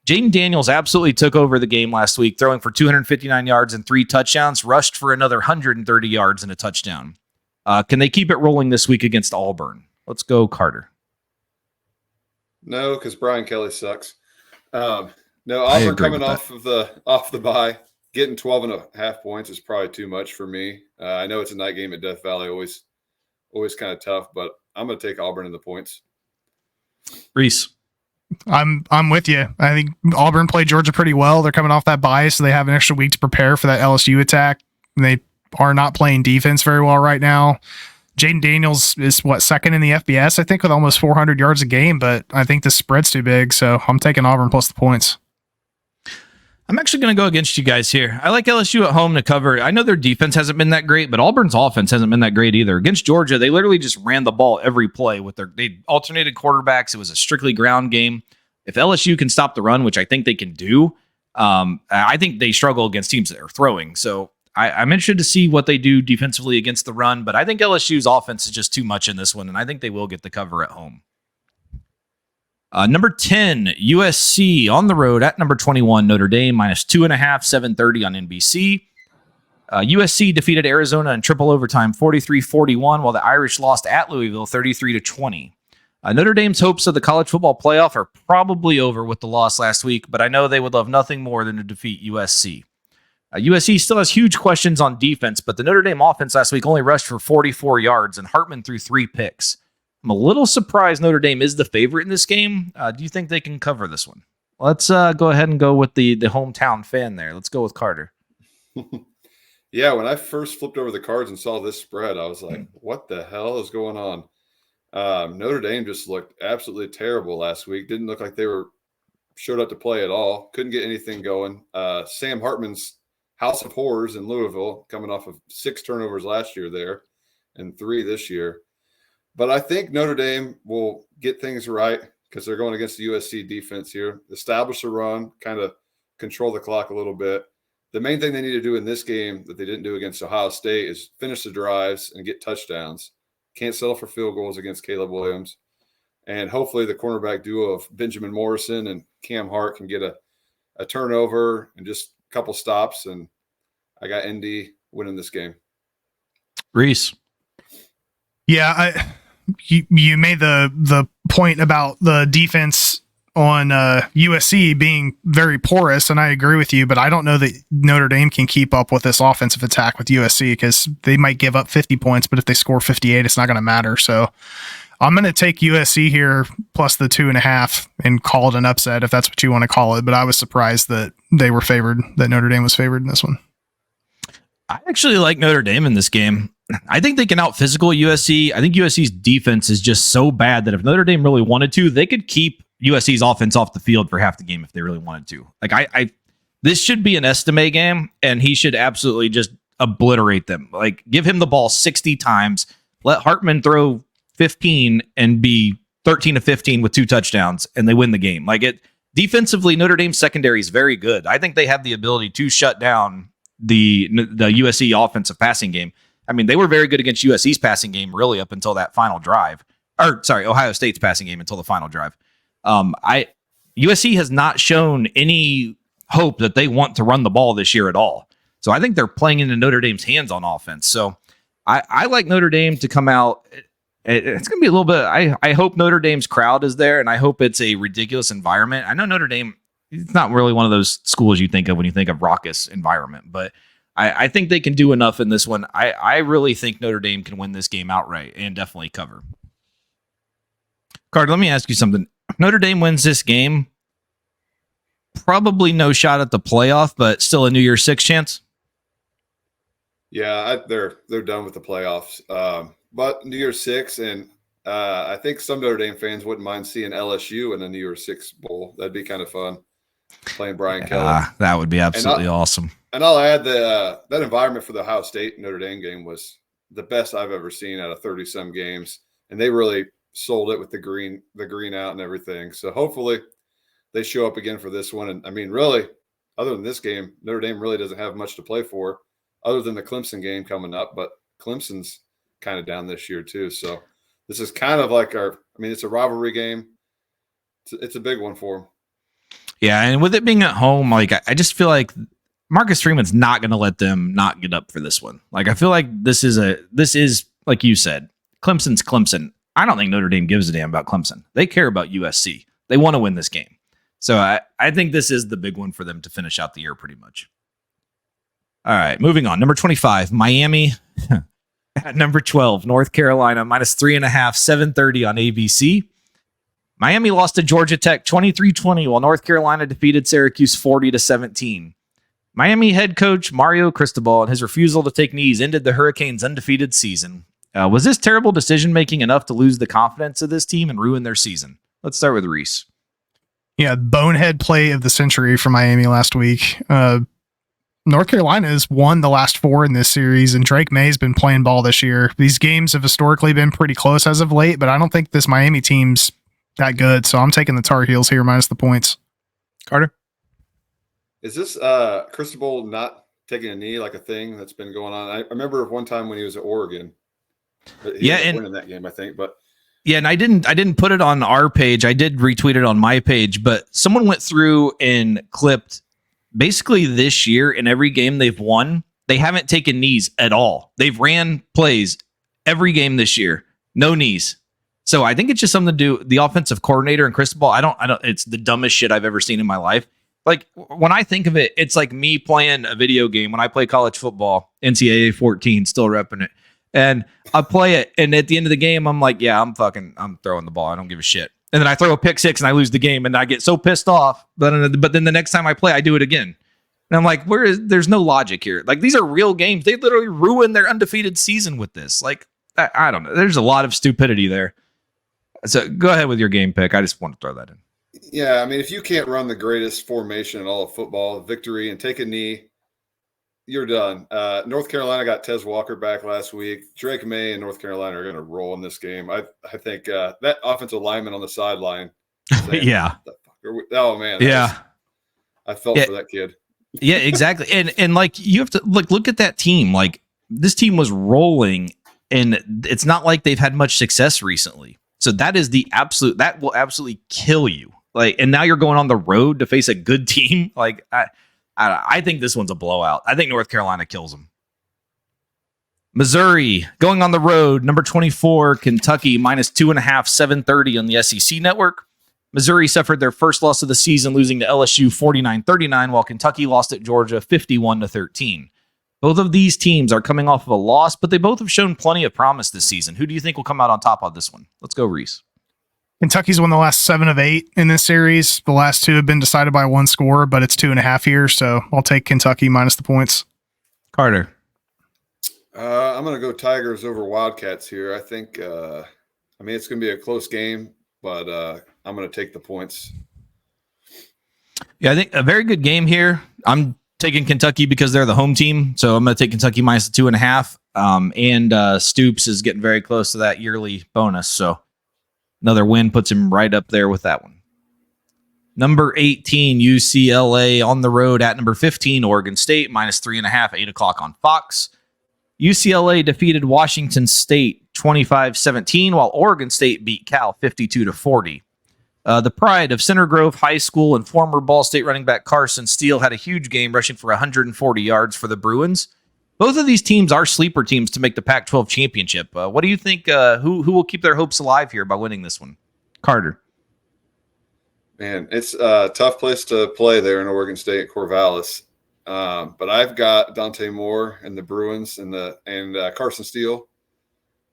Jaden Daniels absolutely took over the game last week, throwing for 259 yards and 3 touchdowns, rushed for another 130 yards and a touchdown. Can they keep it rolling this week against Auburn? Let's go, Carter. No, because Brian Kelly sucks. No, I Auburn agree coming with off the bye, getting 12.5 points is probably too much for me. I know it's a night game at Death Valley, always kind of tough, but I'm going to take Auburn in the points. Reese. I'm with you. I think Auburn played Georgia pretty well. They're coming off that bye, so they have an extra week to prepare for that LSU attack. They are not playing defense very well right now. Jaden Daniels is second in the FBS, I think, with almost 400 yards a game, but I think the spread's too big, so I'm taking Auburn plus the points. I'm actually going to go against you guys here. I like LSU at home to cover. I know their defense hasn't been that great, but Auburn's offense hasn't been that great either. Against Georgia, they literally just ran the ball every play they alternated quarterbacks. It was a strictly ground game. If LSU can stop the run, which I think they can do, I think they struggle against teams that are throwing. So I'm interested to see what they do defensively against the run, but I think LSU's offense is just too much in this one, and I think they will get the cover at home. Number 10, USC on the road at number 21, Notre Dame, minus 2.5, 7:30 on NBC. USC defeated Arizona in triple overtime, 43-41, while the Irish lost at Louisville, 33-20. Notre Dame's hopes of the college football playoff are probably over with the loss last week, but I know they would love nothing more than to defeat USC. USC still has huge questions on defense, but the Notre Dame offense last week only rushed for 44 yards, and Hartman threw 3 picks. I'm a little surprised Notre Dame is the favorite in this game. Do you think they can cover this one? Let's go ahead and go with the hometown fan there. Let's go with Carter. Yeah, when I first flipped over the cards and saw this spread, I was like, what the hell is going on? Notre Dame just looked absolutely terrible last week. Didn't look like they showed up to play at all. Couldn't get anything going. Sam Hartman's House of Horrors in Louisville, coming off of 6 turnovers last year there and 3 this year. But I think Notre Dame will get things right because they're going against the USC defense here. Establish a run, kind of control the clock a little bit. The main thing they need to do in this game that they didn't do against Ohio State is finish the drives and get touchdowns. Can't settle for field goals against Caleb Williams. And hopefully the cornerback duo of Benjamin Morrison and Cam Hart can get a turnover and just a couple stops. And I got ND winning this game. Reese. Yeah, you made the point about the defense on USC being very porous, and I agree with you, but I don't know that Notre Dame can keep up with this offensive attack with USC because they might give up 50 points, but if they score 58, it's not going to matter. So I'm going to take USC here plus the 2.5 and call it an upset if that's what you want to call it, but I was surprised that Notre Dame was favored in this one. I actually like Notre Dame in this game. I think they can out-physical USC. I think USC's defense is just so bad that if Notre Dame really wanted to, they could keep USC's offense off the field for half the game if they really wanted to. Like this should be an Estime game, and he should absolutely just obliterate them. Like, give him the ball 60 times, let Hartman throw 15 and be 13-15 with 2 touchdowns, and they win the game. Defensively, Notre Dame's secondary is very good. I think they have the ability to shut down the USC offensive passing game. I mean, they were very good against USC's passing game really up until that final drive. Ohio State's passing game until the final drive. USC has not shown any hope that they want to run the ball this year at all. So I think they're playing into Notre Dame's hands on offense. So I like Notre Dame to come out. It's going to be a little bit. I hope Notre Dame's crowd is there, and I hope it's a ridiculous environment. I know Notre Dame, it's not really one of those schools you think of when you think of raucous environment, but I think they can do enough in this one. I really think Notre Dame can win this game outright and definitely cover. Carter, let me ask you something. If Notre Dame wins this game, probably no shot at the playoff, but still a New Year's Six chance? Yeah, they're done with the playoffs. But New Year's Six, and I think some Notre Dame fans wouldn't mind seeing LSU in a New Year's Six bowl. That'd be kind of fun, playing Brian Kelly. That would be absolutely awesome. And I'll add that environment for the Ohio State Notre Dame game was the best I've ever seen out of 30-some games, and they really sold it with the green out and everything. So hopefully they show up again for this one. And I mean, really, other than this game, Notre Dame really doesn't have much to play for other than the Clemson game coming up, but Clemson's kind of down this year too. So this is kind of like it's a rivalry game. It's a big one for them. Yeah. And with it being at home, I just feel like Marcus Freeman's not going to let them not get up for this one. I feel like this is like you said, Clemson's Clemson. I don't think Notre Dame gives a damn about Clemson. They care about USC. They want to win this game. So I think this is the big one for them to finish out the year pretty much. All right, moving on. Number 25, Miami. At number 12, North Carolina, -3.5, 7:30 on ABC. Miami lost to Georgia Tech 23-20, while North Carolina defeated Syracuse 40-17. Miami head coach Mario Cristobal and his refusal to take knees ended the Hurricanes' undefeated season. Was this terrible decision-making enough to lose the confidence of this team and ruin their season? Let's start with Reese. Yeah, bonehead play of the century for Miami last week. North Carolina has won the last 4 in this series, and Drake May's been playing ball this year. These games have historically been pretty close as of late, but I don't think this Miami team's that good, so I'm taking the Tar Heels here minus the points. Carter? Is this Cristobal not taking a knee like a thing that's been going on? I remember one time when he was at Oregon. He ended up winning that game, I think, but yeah, and I didn't put it on our page. I did retweet it on my page, but someone went through and clipped basically this year in every game they've won, they haven't taken knees at all. They've ran plays every game this year, no knees. So I think it's just something to do the offensive coordinator and Cristobal. I don't. It's the dumbest shit I've ever seen in my life. Like when I think of it, it's like me playing a video game. When I play college football, NCAA 14, still repping it, and I play it, and at the end of the game, I'm like, yeah, I'm throwing the ball. I don't give a shit. And then I throw a pick six and I lose the game, and I get so pissed off. But then the next time I play, I do it again. And I'm like, there's no logic here. Like, these are real games. They literally ruined their undefeated season with this. Like, I don't know. There's a lot of stupidity there. So go ahead with your game pick. I just want to throw that in. Yeah, I mean, if you can't run the greatest formation in all of football, victory, and take a knee, you're done. North Carolina got Tez Walker back last week. Drake May and North Carolina are going to roll in this game. I think that offensive lineman on the sideline. Yeah. Oh, man. Yeah. I felt for that kid. Yeah, exactly. And like, you have to look at that team. Like, this team was rolling, and it's not like they've had much success recently. So that is that will absolutely kill you. Like, and now you're going on the road to face a good team. Like, I think this one's a blowout. I think North Carolina kills them. Missouri going on the road, number 24, Kentucky, -2.5, 7:30 on the SEC network. Missouri suffered their first loss of the season, losing to LSU 49-39, while Kentucky lost at Georgia 51-13. Both of these teams are coming off of a loss, but they both have shown plenty of promise this season. Who do you think will come out on top on this one? Let's go, Reese. Kentucky's won the last 7 of 8 in this series. The last 2 have been decided by 1 score, but it's 2.5 here, so I'll take Kentucky minus the points. Carter. I'm going to go Tigers over Wildcats here. I think, it's going to be a close game, but I'm going to take the points. Yeah, I think a very good game here. I'm taking Kentucky because they're the home team, so I'm going to take Kentucky minus the 2.5. And Stoops is getting very close to that yearly bonus, so another win puts him right up there with that one. Number 18, UCLA on the road at number 15, Oregon State, -3.5, 8 o'clock on Fox. UCLA defeated Washington State 25-17, while Oregon State beat Cal 52-40. The pride of Center Grove High School and former Ball State running back Carson Steele had a huge game, rushing for 140 yards for the Bruins. Both of these teams are sleeper teams to make the Pac-12 championship. What do you think? Who will keep their hopes alive here by winning this one? Carter. Man, it's a tough place to play there in Oregon State, Corvallis. But I've got Dante Moore and the Bruins and Carson Steele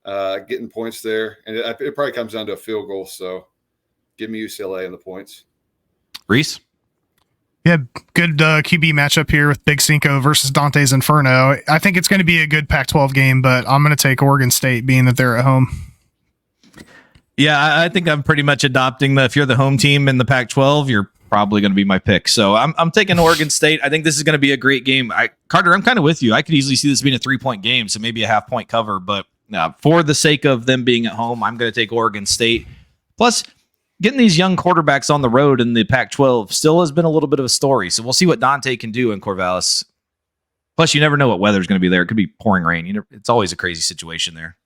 getting points there, and it probably comes down to a field goal. So give me UCLA and the points. Reese? Yeah, good QB matchup here with Big Cinco versus Dante's Inferno. I think it's going to be a good Pac-12 game, but I'm going to take Oregon State, being that they're at home. Yeah, I think I'm pretty much adopting if you're the home team in the Pac-12, you're probably going to be my pick. So I'm taking Oregon State. I think this is going to be a great game. Carter, I'm kind of with you. I could easily see this being a 3-point game, so maybe a half-point cover. But for the sake of them being at home, I'm going to take Oregon State. Plus, getting these young quarterbacks on the road in the Pac-12 still has been a little bit of a story. So we'll see what Dante can do in Corvallis. Plus, you never know what weather's going to be there. It could be pouring rain. It's always a crazy situation there.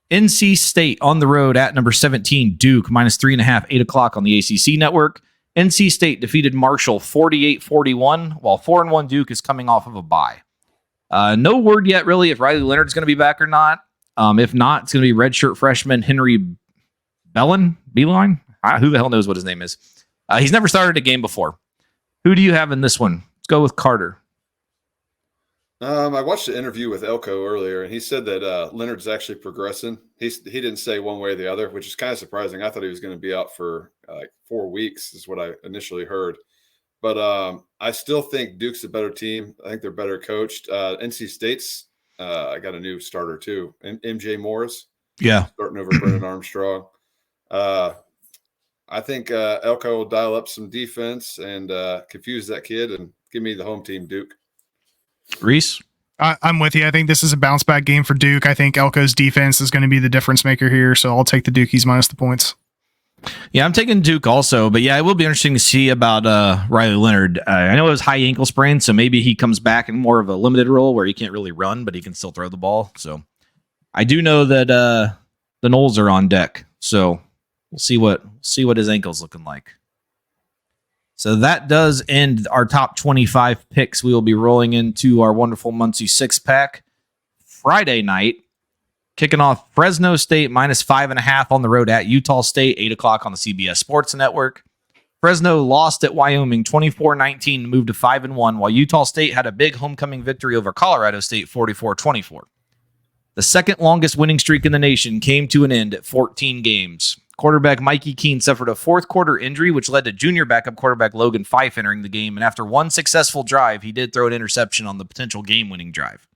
NC State on the road at number 17, Duke, -3.5, 8 o'clock on the ACC network. NC State defeated Marshall 48-41, while 4-1 Duke is coming off of a bye. No word yet, really, if Riley Leonard's going to be back or not. If not, it's going to be redshirt freshman Henry Beeline. Who the hell knows what his name is? He's never started a game before. Who do you have in this one? Let's go with Carter. I watched the interview with Elko earlier, and he said that Leonard's actually progressing. He didn't say one way or the other, which is kind of surprising. I thought he was going to be out for 4 weeks, is what I initially heard. But I still think Duke's a better team. I think they're better coached. NC State's I got a new starter too, MJ Morris. Yeah, starting over Brennan Armstrong. I think Elko will dial up some defense and confuse that kid and give me the home team, Duke. Reese? I'm with you. I think this is a bounce back game for Duke. I think Elko's defense is going to be the difference maker here, so I'll take the Dukies minus the points. Yeah, I'm taking Duke also, but yeah, it will be interesting to see about Riley Leonard. I know it was high ankle sprain, so maybe he comes back in more of a limited role where he can't really run, but he can still throw the ball. So I do know that the Noles are on deck, so we'll see what his ankle's looking like. So that does end our top 25 picks. We will be rolling into our wonderful Muncie 6-pack Friday night. Kicking off Fresno State minus 5.5 on the road at Utah State, 8 o'clock on the CBS Sports Network. Fresno lost at Wyoming 24-19 to move to 5-1, while Utah State had a big homecoming victory over Colorado State 44-24. The second longest winning streak in the nation came to an end at 14 games. Quarterback Mikey Keene suffered a fourth quarter injury, which led to junior backup quarterback Logan Fife entering the game, and after one successful drive, he did throw an interception on the potential game-winning drive.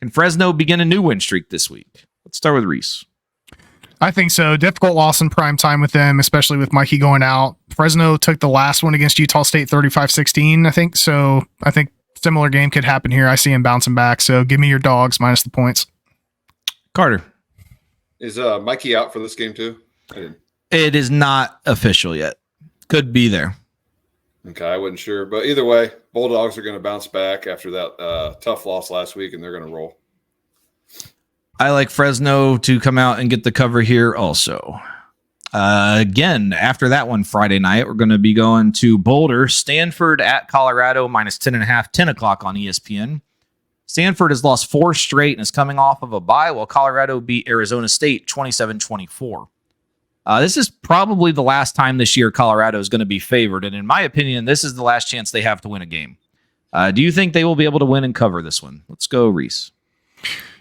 Can Fresno begin a new win streak this week? Let's start with Reese. I think so. Difficult loss in prime time with them, especially with Mikey going out. Fresno took the last one against Utah State 35-16, I think. So I think similar game could happen here. I see him bouncing back. So give me your dogs minus the points. Carter. Is Mikey out for this game too? It is not official yet. Could be there. Okay, I wasn't sure. But either way, Bulldogs are going to bounce back after that tough loss last week, and they're going to roll. I like Fresno to come out and get the cover here also. Again, after that one Friday night, we're going to be going to Boulder. Stanford at Colorado minus 10.5, 10 o'clock on ESPN. Stanford has lost 4 straight and is coming off of a bye, while Colorado beat Arizona State 27-24. This is probably the last time this year Colorado is going to be favored, and in my opinion, this is the last chance they have to win a game. Do you think they will be able to win and cover this one? Let's go, Reese.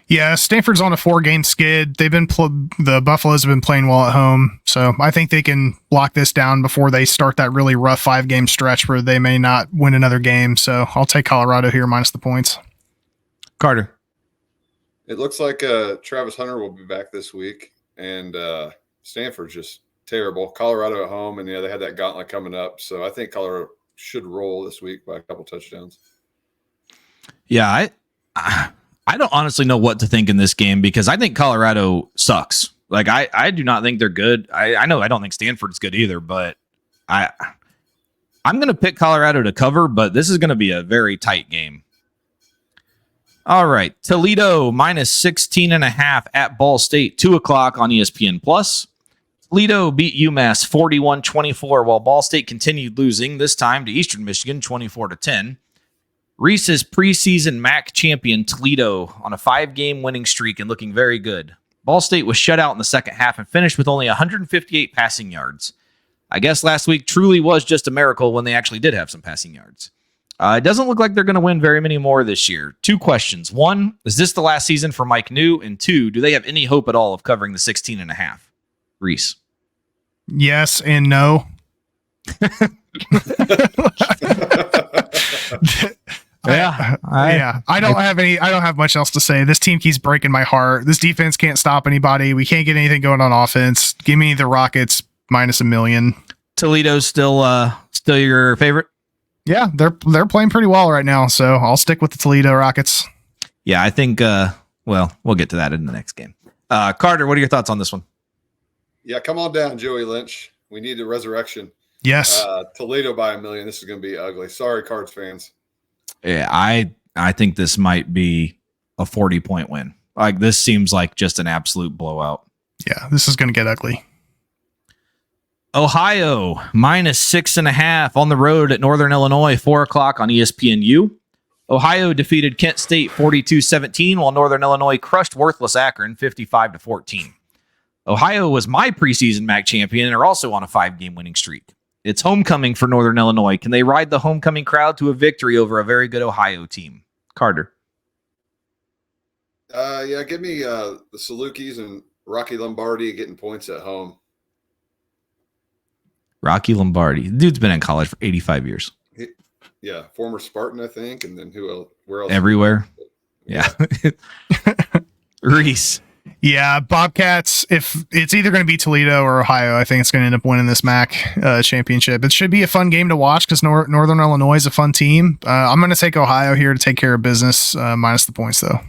Yeah, Stanford's on a 4-game skid. The Buffaloes have been playing well at home, so I think they can lock this down before they start that really rough 5-game stretch where they may not win another game. So I'll take Colorado here minus the points. Carter. It looks like Travis Hunter will be back this week, and Stanford's just terrible. Colorado at home, and they had that gauntlet coming up. So I think Colorado should roll this week by a couple touchdowns. Yeah, I don't honestly know what to think in this game because I think Colorado sucks. Like I do not think they're good. I know I don't think Stanford's good either, but I'm going to pick Colorado to cover, but this is going to be a very tight game. All right, Toledo minus 16.5 at Ball State, 2 o'clock on ESPN Plus. Toledo beat UMass 41-24, while Ball State continued losing, this time to Eastern Michigan 24-10. Reese's preseason MAC champion Toledo on a 5-game winning streak and looking very good. Ball State was shut out in the second half and finished with only 158 passing yards. I guess last week truly was just a miracle when they actually did have some passing yards. It doesn't look like they're going to win very many more this year. 2 questions. 1, is this the last season for Mike New? And 2, do they have any hope at all of covering the 16.5? Reese. Yes and no. I don't have much else to say. This team keeps breaking my heart. This defense can't stop anybody. We can't get anything going on offense. Give me the Rockets minus $1 million. Toledo's still your favorite? Yeah, they're playing pretty well right now, so I'll stick with the Toledo Rockets. Yeah, I think we'll get to that in the next game. Carter, what are your thoughts on this one? Yeah, come on down, Joey Lynch. We need a resurrection. Yes. Toledo by $1 million. This is going to be ugly. Sorry, Cards fans. Yeah, I think this might be a 40-point win. Like, this seems like just an absolute blowout. Yeah, this is going to get ugly. Ohio, minus 6.5 on the road at Northern Illinois, 4 o'clock on ESPNU. Ohio defeated Kent State 42-17, while Northern Illinois crushed worthless Akron 55-14. Ohio was my preseason MAC champion and are also on a 5-game winning streak. It's homecoming for Northern Illinois. Can they ride the homecoming crowd to a victory over a very good Ohio team? Carter. Yeah, give me the Salukis and Rocky Lombardi getting points at home. Rocky Lombardi. The dude's been in college for 85 years. Yeah, former Spartan, I think. And then who else? Where else? Everywhere. Yeah. Reese. Yeah, Bobcats, if it's either going to be Toledo or Ohio, I think it's going to end up winning this MAC championship. It should be a fun game to watch because Northern Illinois is a fun team. I'm going to take Ohio here to take care of business, minus the points, though.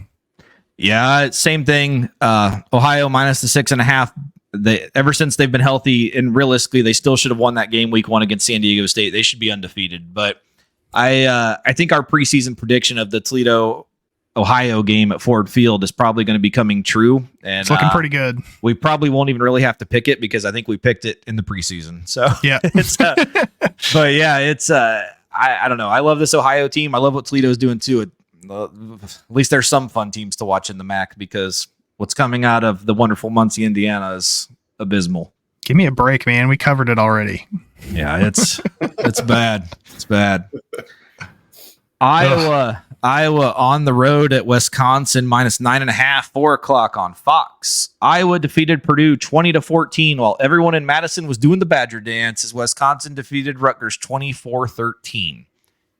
Yeah, same thing. Ohio minus the 6.5. Ever since they've been healthy, and realistically, they still should have won that game week 1 against San Diego State. They should be undefeated. But I think our preseason prediction of the Toledo Ohio game at Ford Field is probably going to be coming true. And it's looking pretty good. We probably won't even really have to pick it because I think we picked it in the preseason. So yeah, but yeah, it's I don't know. I love this Ohio team. I love what Toledo's doing too. At least there's some fun teams to watch in the MAC because what's coming out of the wonderful Muncie, Indiana is abysmal. Give me a break, man. We covered it already. Yeah, it's bad. It's bad. Iowa on the road at Wisconsin minus 9.5, 4:00 on Fox. Iowa defeated Purdue 20-14 while everyone in Madison was doing the Badger dance as Wisconsin defeated Rutgers 24-13.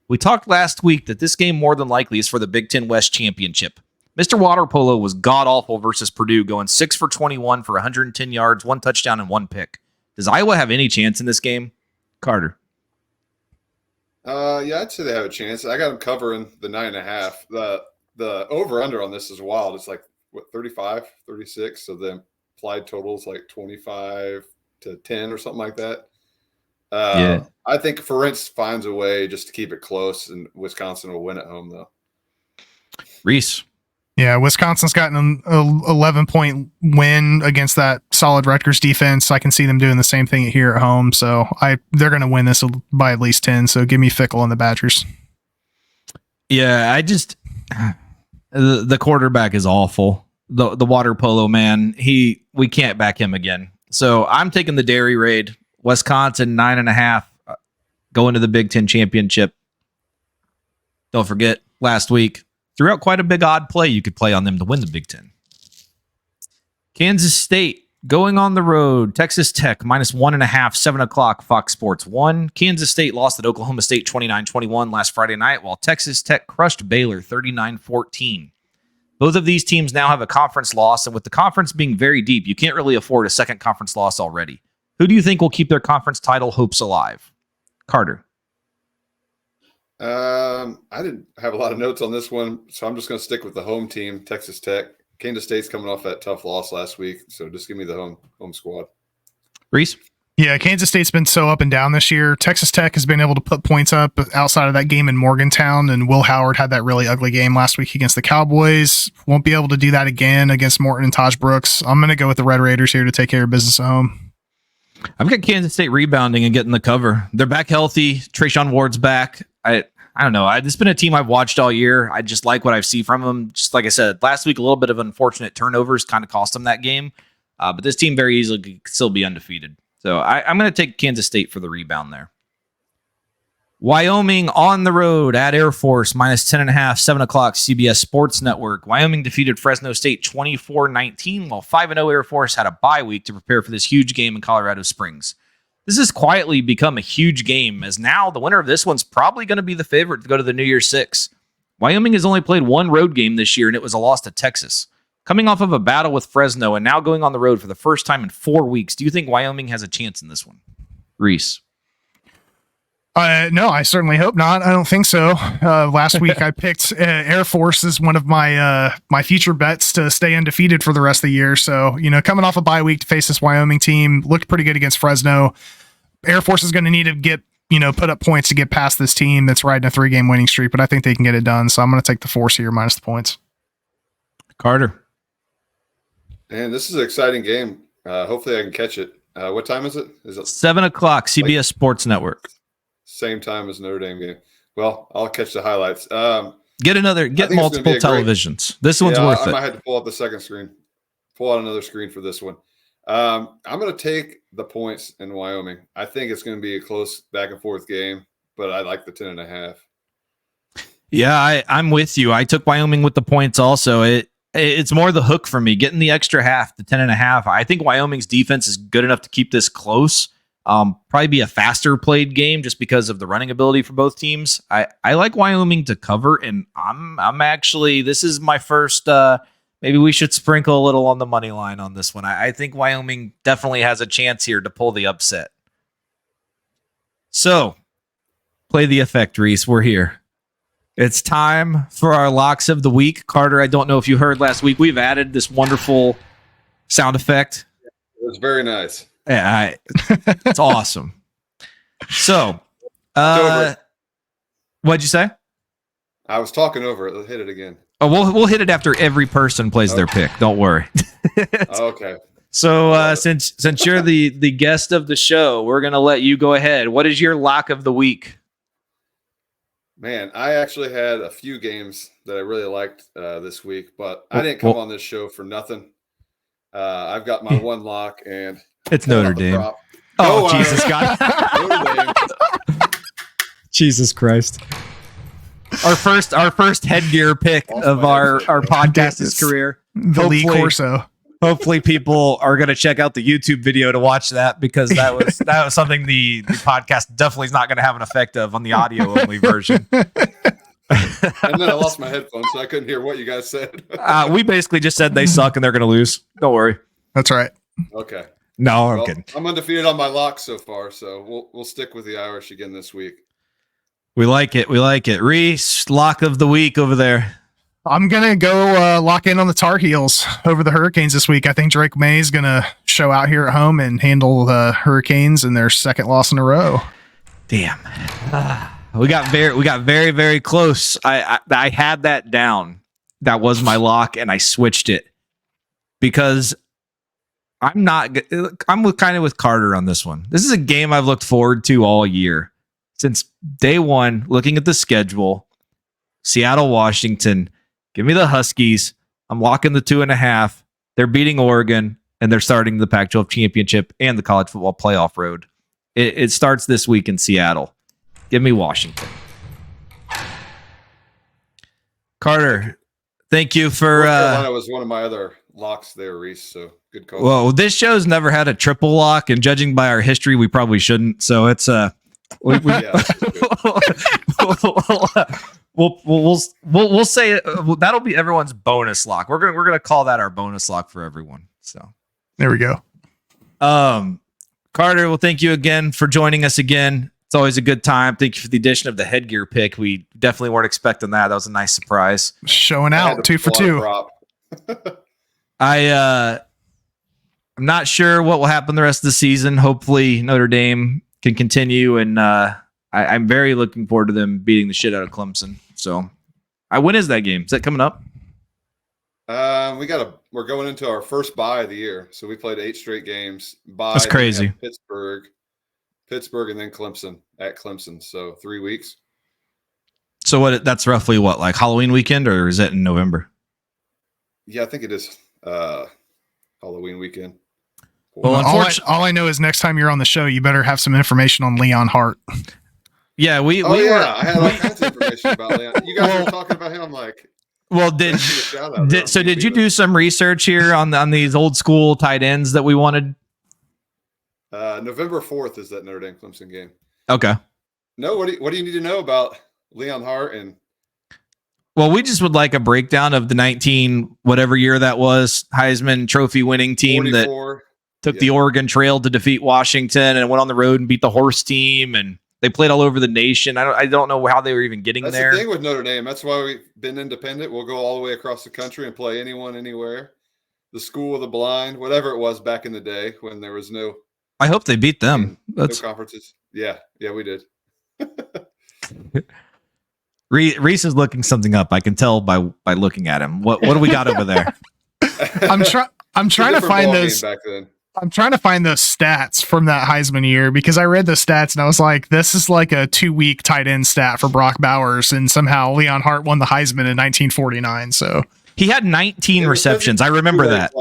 We talked last week that this game more than likely is for the Big Ten West Championship. Mr. Water Polo was god-awful versus Purdue, going 6 for 21 for 110 yards, 1 touchdown, and 1 pick. Does Iowa have any chance in this game? Carter. Yeah, I'd say they have a chance. I got them covering the 9.5. The over-under on this is wild. It's like, 35, 36? So the implied total is like 25 to 10 or something like that. Yeah. I think Ferentz finds a way just to keep it close, and Wisconsin will win at home, though. Reese. Yeah, Wisconsin's gotten an 11-point win against that solid Rutgers defense. I can see them doing the same thing here at home. So they're going to win this by at least 10. So give me Fickle and the Badgers. Yeah, the quarterback is awful. The Water Polo man, we can't back him again. So I'm taking the Dairy Raid. Wisconsin 9.5 going to the Big Ten championship. Don't forget last week. Threw out quite a big odd play you could play on them to win the Big Ten. Kansas State going on the road. Texas Tech minus 1.5, 7:00 Fox Sports 1. Kansas State lost at Oklahoma State 29-21 last Friday night, while Texas Tech crushed Baylor 39-14. Both of these teams now have a conference loss, and with the conference being very deep, you can't really afford a second conference loss already. Who do you think will keep their conference title hopes alive? Carter. I didn't have a lot of notes on this one, so I'm just going to stick with the home team, Texas Tech. Kansas State's coming off that tough loss last week, so just give me the home squad. Reese? Yeah, Kansas State's been so up and down this year. Texas Tech has been able to put points up outside of that game in Morgantown, and Will Howard had that really ugly game last week against the Cowboys. Won't be able to do that again against Morton and Taj Brooks. I'm going to go with the Red Raiders here to take care of business at home. I've got Kansas State rebounding and getting the cover. They're back healthy. Trayshawn Ward's back. I don't know. This has been a team I've watched all year. I just like what I've seen from them. Just like I said, last week, a little bit of unfortunate turnovers kind of cost them that game. But this team very easily could still be undefeated. So I'm going to take Kansas State for the rebound there. Wyoming on the road at Air Force, minus 10.5, 7:00 CBS Sports Network. Wyoming defeated Fresno State 24-19, while 5-0 Air Force had a bye week to prepare for this huge game in Colorado Springs. This has quietly become a huge game, as now the winner of this one's probably going to be the favorite to go to the New Year's Six. Wyoming has only played one road game this year, and it was a loss to Texas. Coming off of a battle with Fresno and now going on the road for the first time in 4 weeks, do you think Wyoming has a chance in this one? Reese? No, I certainly hope not. I don't think so. Last week I picked Air Force as one of my my future bets to stay undefeated for the rest of the year. So, coming off a bye week to face this Wyoming team, looked pretty good against Fresno. Air Force is going to need to get, put up points to get past this team that's riding a 3-game winning streak, but I think they can get it done. So I'm going to take the Force here minus the points. Carter. Man, this is an exciting game. Hopefully I can catch it. What time is it? Is it 7:00 CBS Sports Network? Same time as Notre Dame game. Well, I'll catch the highlights. Get multiple televisions. This one's worth it. I might have to pull out the second screen. Pull out another screen for this one. I'm going to take the points in Wyoming. I think it's going to be a close back and forth game, but I like the 10.5. Yeah, I'm with you. I took Wyoming with the points also. It's more the hook for me, getting the extra half, the 10.5. I think Wyoming's defense is good enough to keep this close. Probably be a faster played game just because of the running ability for both teams. I like Wyoming to cover, and I'm actually, this is my first, maybe we should sprinkle a little on the money line on this one. I think Wyoming definitely has a chance here to pull the upset. So, play the effect, Reese. We're here. It's time for our locks of the week. Carter, I don't know if you heard last week, we've added this wonderful sound effect. It was very nice. Yeah, it's awesome. So, what'd you say? I was talking over it. Let's hit it again. Oh, we'll hit it after every person plays their pick. Don't worry. Okay. So, since you're the guest of the show, we're gonna let you go ahead. What is your lock of the week? Man, I actually had a few games that I really liked this week, but I didn't come on this show for nothing. I've got my one lock, and it's Notre Dame. Oh, Jesus God! Notre Dame. Jesus Christ! Our first headgear pick of our podcast's career. The Lee Corso. Hopefully, people are going to check out the YouTube video to watch that, because that was something the podcast definitely is not going to have an effect of on the audio only version. And then I lost my headphones, so I couldn't hear what you guys said. We basically just said they suck and they're going to lose. Don't worry. That's right. Okay. No, I'm kidding. I'm undefeated on my locks so far, so we'll stick with the Irish again this week. We like it. We like it. Reese, lock of the week over there. I'm going to go lock in on the Tar Heels over the Hurricanes this week. I think Drake May is going to show out here at home and handle the Hurricanes in their second loss in a row. Damn. We got very, very close. I had that down. That was my lock, and I switched it because I'm kind of with Carter on this one. This is a game I've looked forward to all year. Since day one, looking at the schedule, Seattle, Washington, give me the Huskies. I'm locking the 2.5. They're beating Oregon, and they're starting the Pac-12 championship and the college football playoff road. It starts this week in Seattle. Give me Washington. Carter, thank you for... North Carolina was one of my other locks there, Reese, so good call. Well, this show's never had a triple lock, and judging by our history, we probably shouldn't. So it's... We'll say that'll be everyone's bonus lock. We're gonna call that our bonus lock for everyone. So there we go. Carter, well, thank you again for joining us again. It's always a good time. Thank you for the addition of the headgear pick. We definitely weren't expecting that. That was a nice surprise. Showing out 2 for 2. I'm not sure what will happen the rest of the season. Hopefully Notre Dame can continue, and I'm very looking forward to them beating the shit out of Clemson. So, when is that game? Is that coming up? We're going into our first bye of the year, so we played 8 straight games. That's crazy. Pittsburgh, and then Clemson at Clemson. So 3 weeks. So that's roughly what, like Halloween weekend, or is that in November? Yeah, I think it is Halloween weekend. Well, all I know is next time you're on the show, you better have some information on Leon Hart. Yeah, I had all kinds of information about Leon. You guys were talking about him. I'm like, well, did you do some research here on these old school tight ends that we wanted? November 4th is that Notre Dame Clemson game. Okay. No, what do you need to know about Leon Hart? And well, we just would like a breakdown of the 19 whatever year that was Heisman Trophy winning team 44. that took the Oregon Trail to defeat Washington and went on the road and beat the horse team, and they played all over the nation. I don't know how they were even getting there. That's the thing with Notre Dame. That's why we've been independent. We'll go all the way across the country and play anyone, anywhere. The school of the blind, whatever it was back in the day when there was no. I hope they beat them. No conferences. Yeah, we did. Reese is looking something up. I can tell by looking at him. What do we got over there? I'm trying to find those. Back then. I'm trying to find those stats from that Heisman year, because I read the stats and I was like, this is like a 2-week tight end stat for Brock Bowers, and somehow Leon Hart won the Heisman in 1949. So he had 19 receptions. I remember that.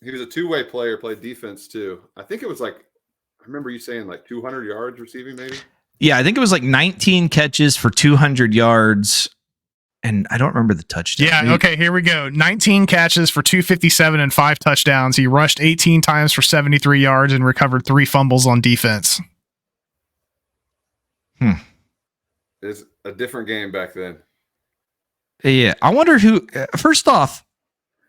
He was a two-way player, played defense too. I think it was like, I remember you saying like 200 yards receiving, maybe. Yeah, I think it was like 19 catches for 200 yards, and I don't remember the touchdown. Yeah, okay, here we go. 19 catches for 257 and 5 touchdowns. He rushed 18 times for 73 yards and recovered 3 fumbles on defense. It's a different game back then. Yeah, I wonder who. First off,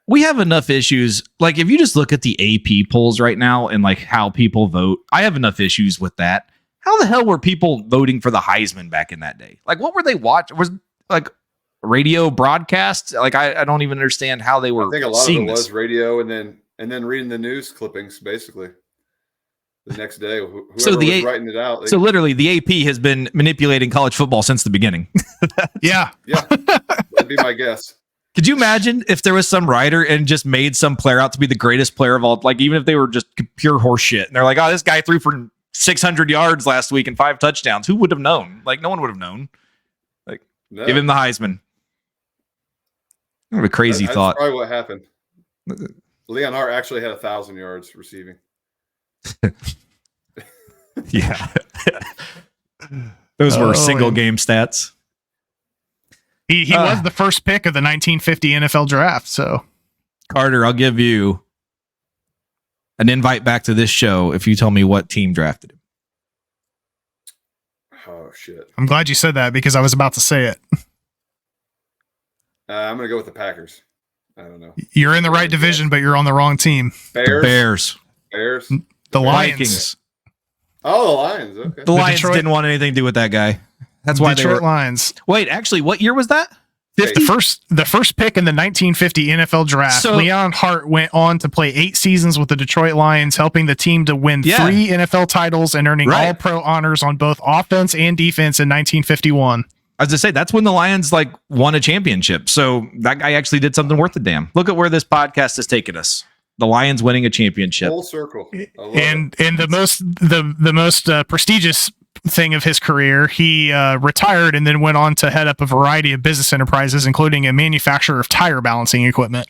we have enough issues. Like, if you just look at the AP polls right now and like how people vote, I have enough issues with that. How the hell were people voting for the Heisman back in that day? Like, what were they watching? Was like radio broadcast? Like, I don't even understand how they were. I think a lot of seeing it this. was radio, and then reading the news clippings basically the next day. Whoever So was writing it out. So literally, the AP has been manipulating college football since the beginning. Yeah. Yeah, that'd be my guess. Could you imagine if there was some writer and just made some player out to be the greatest player of all? Like, even if they were just pure horse shit, and they're like, "Oh, this guy threw for 600 yards last week and 5 touchdowns." Who would have known? Like, no one would have known. Like, No, give him the Heisman. What a crazy that's thought. probably what happened. Leon Hart actually had 1,000 yards receiving. Yeah. Those were single game stats. He was the first pick of the 1950 NFL draft, so. Carter, I'll give you an invite back to this show if you tell me what team drafted him. Oh shit! I'm glad you said that because I was about to say it. I'm gonna go with the Packers. I don't know. You're in the right division, but you're on the wrong team. Bears. The Lions. Vikings. Oh, the Lions. Okay. The Lions Detroit- didn't want anything to do with that guy. That's why Detroit they were. Lions. Wait, actually, what year was that? 50? The first pick in the 1950 NFL draft. So- Leon Hart went on to play 8 seasons with the Detroit Lions, helping the team to win 3 NFL titles and earning Right. All-Pro honors on both offense and defense in 1951. I was to say that's when the Lions like won a championship. So that guy actually did something worth the damn. Look at where this podcast has taken us. The Lions winning a championship. Full circle. I love And it. the most prestigious thing of his career, he retired and then went on to head up a variety of business enterprises, including a manufacturer of tire balancing equipment.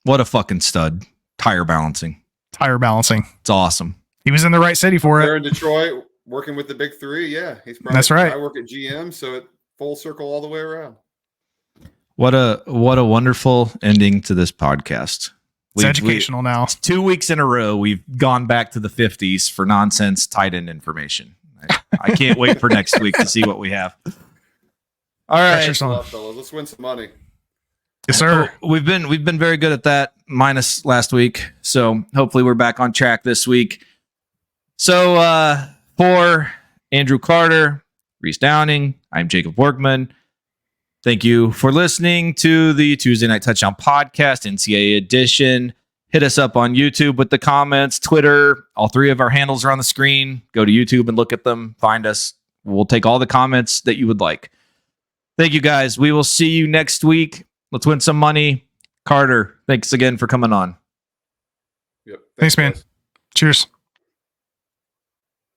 What a fucking stud. Tire balancing. Tire balancing. It's awesome. He was in the right city for They're it. in Detroit working with the big 3. Yeah, he's probably. That's right. I work at GM, so it full circle all the way around. What a wonderful ending to this podcast. It's educational now. 2 weeks in a row, we've gone back to the 50s for nonsense tight end information. I can't wait for next week to see what we have. All right. Pressure's on. Well, fellas, let's win some money. Yes, sir. We've been very good at that, minus last week. So hopefully we're back on track this week. So for Andrew Carter, Reese Downing, I'm Jacob Workman. Thank you for listening to the Tuesday Night Touchdown Podcast, NCAA edition. Hit us up on YouTube with the comments, Twitter. All 3 of our handles are on the screen. Go to YouTube and look at them. Find us. We'll take all the comments that you would like. Thank you, guys. We will see you next week. Let's win some money. Carter, thanks again for coming on. Yep. Thanks, man. guys. Cheers.